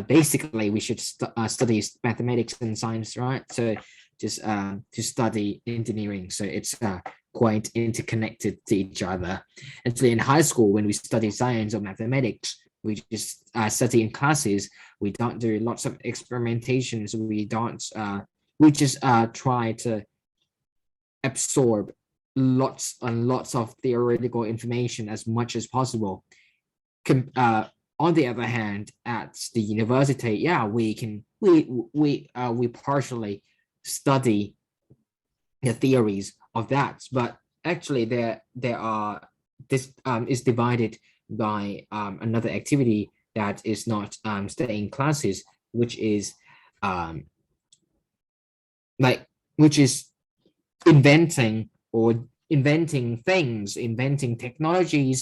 basically we should study mathematics and science, right? So just to study engineering, so it's quite interconnected to each other. And so in high school, when we study science or mathematics, we just study in classes. We don't do lots of experimentations. We just try to absorb lots and lots of theoretical information as much as possible. On the other hand, at the university, we partially study the theories of that, but actually there are this is divided by another activity that is not studying classes, which is which is inventing or inventing things, inventing technologies,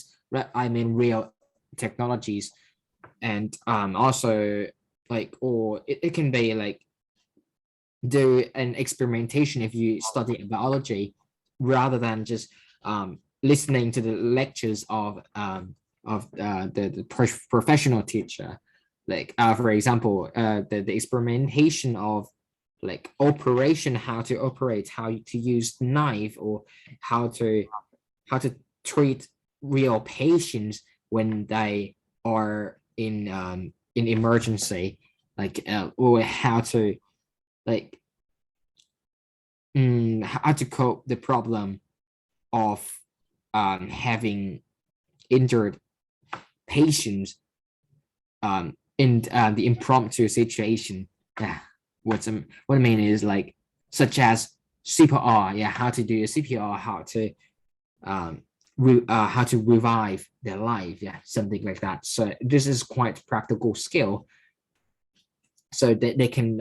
I mean real technologies. And also like, or it can be like do an experimentation if you study biology, rather than just listening to the lectures of the professional teacher. Like for example, the experimentation of like operation, how to operate, how to use knife, or how to treat real patients when they are in emergency, like or how to like how to cope the problem of having injured patients in the impromptu situation. Yeah, what I mean is like, such as CPR. Yeah, how to do a CPR, how to revive their life. Yeah, something like that. So this is quite practical skill. So that they can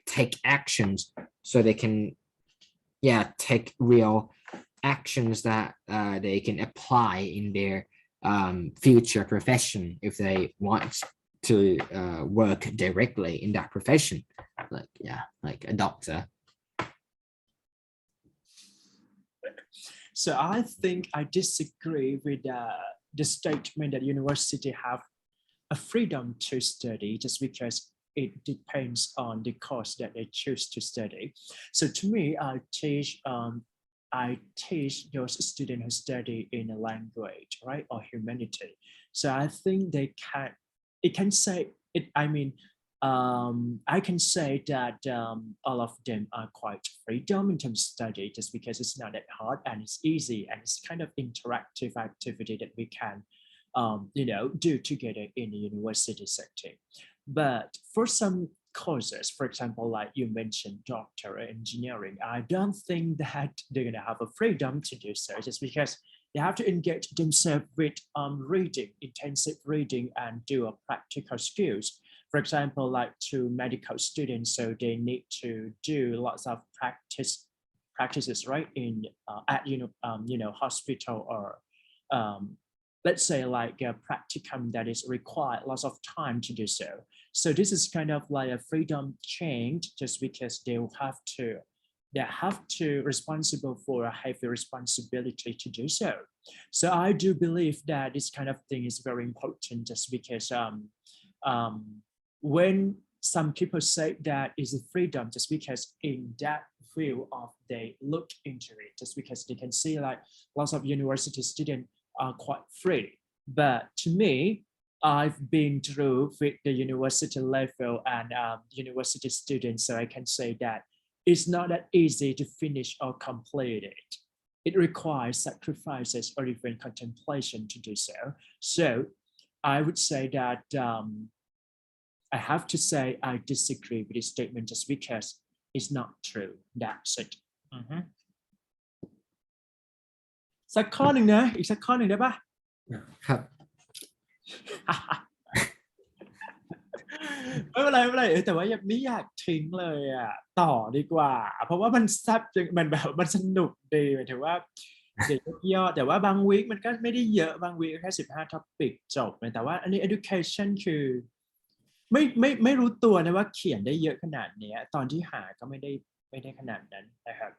take actions. So they can take real actions that they can apply in their future profession if they want to work directly in that profession, like a doctor. So I think I disagree with the statement that university have a freedom to study just because it depends on the course that they choose to study. So to me, I teach those students who study in a language, right, or humanity. So I think it can say it. I mean, I can say that all of them are quite freedom in terms of study, just because it's not that hard and it's easy and it's kind of interactive activity that we can, do together in a university setting. But for some courses, for example, like you mentioned, doctor or engineering, I don't think that they're going to have a freedom to do so, just because they have to engage themselves with reading, intensive reading, and do a practical skills. For example, like to medical students, so they need to do lots of practices, right, in at hospital, or let's say like a practicum that is required lots of time to do so. So this is kind of like a freedom change, just because they have to responsible for a heavy responsibility to do so. So I do believe that this kind of thing is very important, just because when some people say that is a freedom, just because in that field of they look into it, just because they can see like lots of university students are quite free. But to me, I've been through with the university level and university students, so I can say that it's not that easy to finish or complete it. It requires sacrifices or even contemplation to do so. So I would say that I have to say I disagree with this statement, just because it's not true. That's it. สักข้อหนึ่งนะอีกสักข้อหนึ่งได้ปะ ครับ ไม่เป็นไรแต่ว่ายังไม่อยากทิ้งเลยอ่ะต่อดีกว่าเพราะว่ามันแซ่บมันแบบมันสนุกดีหมายถึงว่าเดี๋ยวยอดแต่ว่าบางวีคมันก็ไม่ได้เยอะบางวีคแค่15 ท็อปิกจบแต่ว่าอันนี้ education คือไม่รู้ตัวนะว่าเขียนได้เยอะขนาดนี้ตอนที่หาก็ไม่ได้ขนาดนั้นนะครับ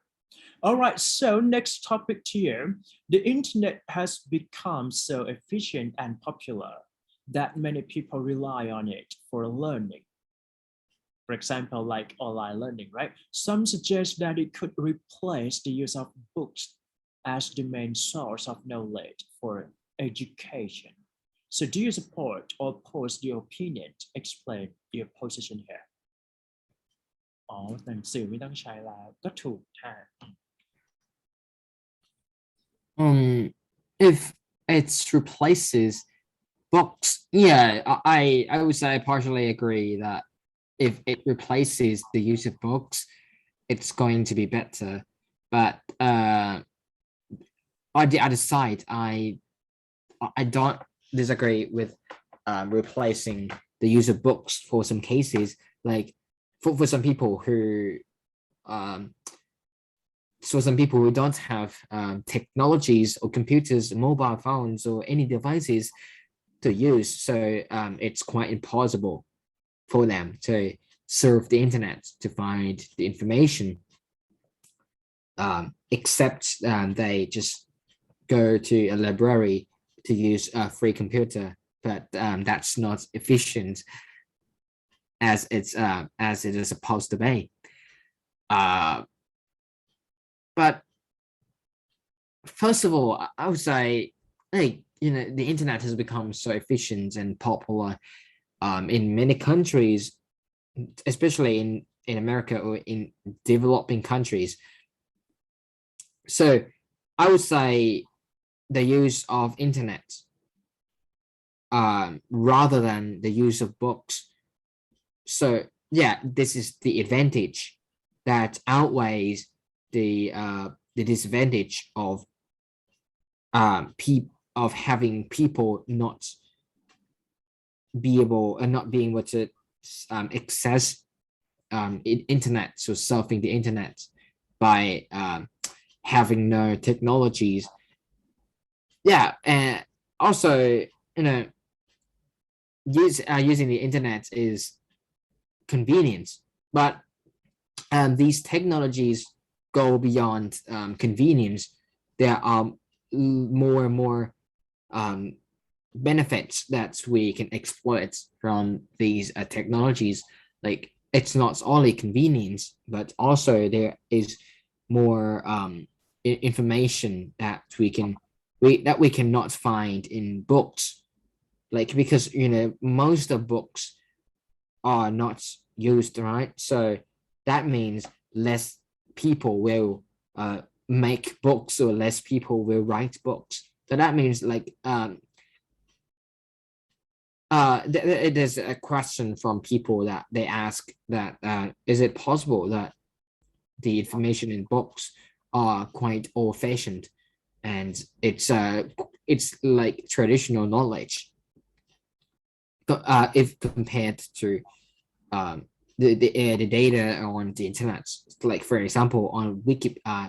All right, so next topic here. The internet has become so efficient and popular that many people rely on it for learning. For example, like online learning, right? Some suggest that it could replace the use of books as the main source of knowledge for education. So do you support or oppose the opinion? Explain your position here. อ๋อหนังสือไม่ต้องใช้แล้วก็ถูกค่ะ if it replaces books, I would say I partially agree that if it replaces the use of books, it's going to be better. But on the other side, I don't disagree with replacing the use of books for some cases, like for some people who for some people who don't have technologies or computers, mobile phones, or any devices to use, so it's quite impossible for them to surf the internet to find the information, except they just go to a library to use a free computer, but that's not efficient as it is supposed to be. But first of all, I would say, hey, the internet has become so efficient and popular in many countries, especially in America or in developing countries. So I would say the use of internet rather than the use of books. So yeah, this is the advantage that outweighs the disadvantage of having people not be able and not being able to access internet, so surfing the internet by having no technologies. Yeah, and also using the internet is convenient, but these technologies go beyond convenience. There are more and more benefits that we can exploit from these technologies. Like, it's not only convenience, but also there is more information that we cannot find in books. Like, because most of books are not used, right? So that means less people will make books, or less people will write books. So that means, like, there's a question from people that they ask that is it possible that the information in books are quite old-fashioned, and it's like traditional knowledge, if compared to the data on the internet. Like, for example, on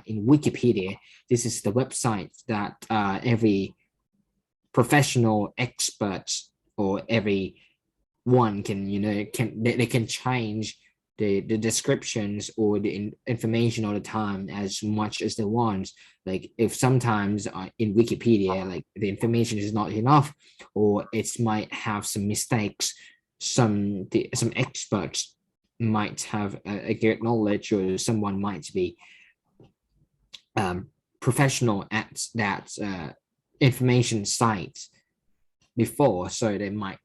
in Wikipedia, this is the website that every professional expert or every one can they can change the descriptions or the information all the time as much as they want. Like, if sometimes in Wikipedia, like, the information is not enough, or it might have some mistakes, some experts might have a good knowledge, or someone might be professional at that information site before, so they might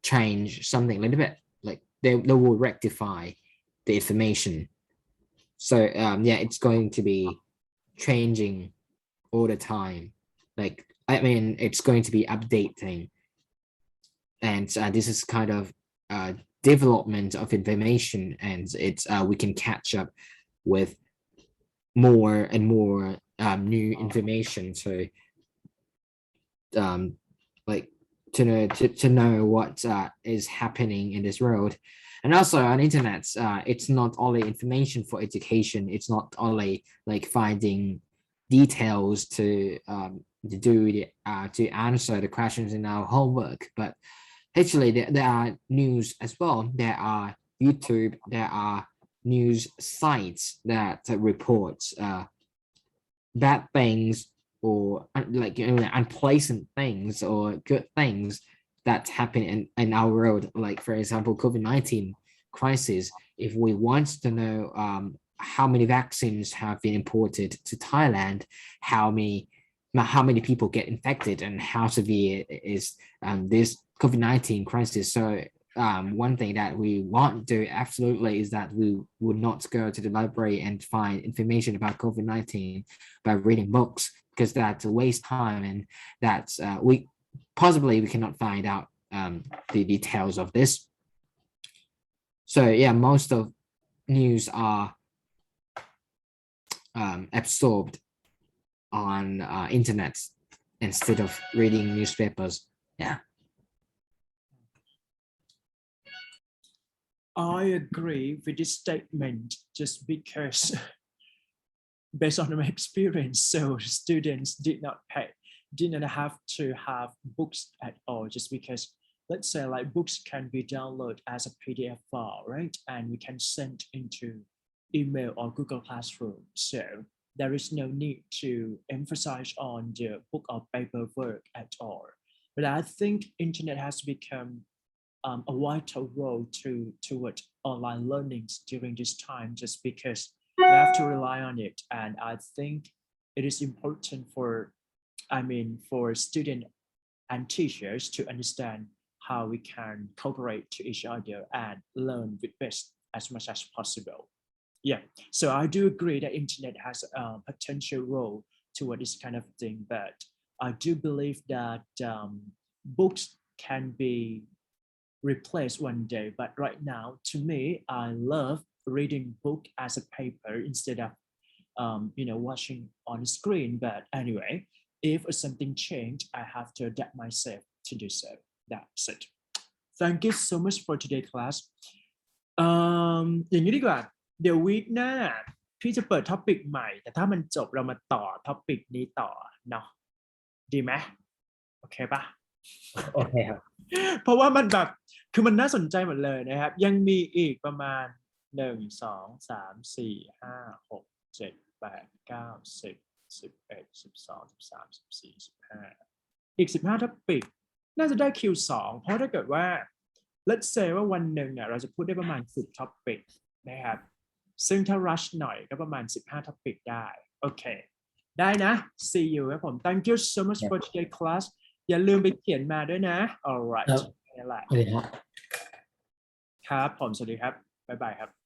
change something a little bit. Like, they will rectify the information. So yeah, it's going to be changing all the time. Like, I mean, it's going to be updating, and this is kind of development of information, and it's we can catch up with more and more new information. So like, to know what is happening in this world. And also on internet, it's not only information for education, it's not only like finding details to do to answer the questions in our homework, but actually there are news as well. There are YouTube, there are news sites that reports bad things, or like unpleasant things or good things that happen in our world. Like, for example, COVID-19 crisis. If we want to know how many vaccines have been imported to Thailand, how many people get infected, and how severe is this COVID-19 crisis. So one thing that we want to do absolutely is that we would not go to the library and find information about COVID-19 by reading books, because that's a waste time, and that's we cannot find out the details of this. So yeah, most of news are absorbed on internet instead of reading newspapers. Yeah. I agree with this statement, just because based on my experience. So students didn't have to have books at all, just because let's say like books can be downloaded as a PDF file, right? And we can send into email or Google Classroom. So there is no need to emphasize on the book or paperwork at all. But I think internet has become a vital role toward online learnings during this time, just because we have to rely on it. And I think it is important for students and teachers to understand how we can cooperate to each other and learn with best as much as possible. Yeah, so I do agree that internet has a potential role toward this kind of thing, but I do believe that books can be replaced one day. But right now, to me, I love reading book as a paper instead of watching on the screen. But anyway, if something changed, I have to adapt myself to do so. That's it. Thank you so much for today class. อย่างนี้ดีกว่าเดี๋ยววีคหน้าพี่จะเปิดท็อปิกใหม่แต่ถ้ามันจบเรามาต่อท็อปิกนี้ต่อเนาะดีไหมโอเคปะ โอเคครับ เพราะว่ามันแบบคือมันน่าสนใจหมดเลยนะครับยังมีอีกประมาณ1 2 3 4 5 6 7 8 9 10 11 12 13 14 15อีก15ท็อปิกน่าจะได้คิว2เพราะถ้าเกิดว่า let's say ว่าวันหนึ่งเนี่ยเราจะพูดได้ประมาณ10ท็อปิกนะครับซึ่งถ้า rush หน่อยก็ประมาณ15ท็อปิกได้โอเคได้นะ see you ครับผม thank you so much for today class อย่าลืมไปเขียนมาด้วยนะ alright นี่แหละ สวัสดีครับ ครับผมสวัสดีครับบ๊ายบายครับ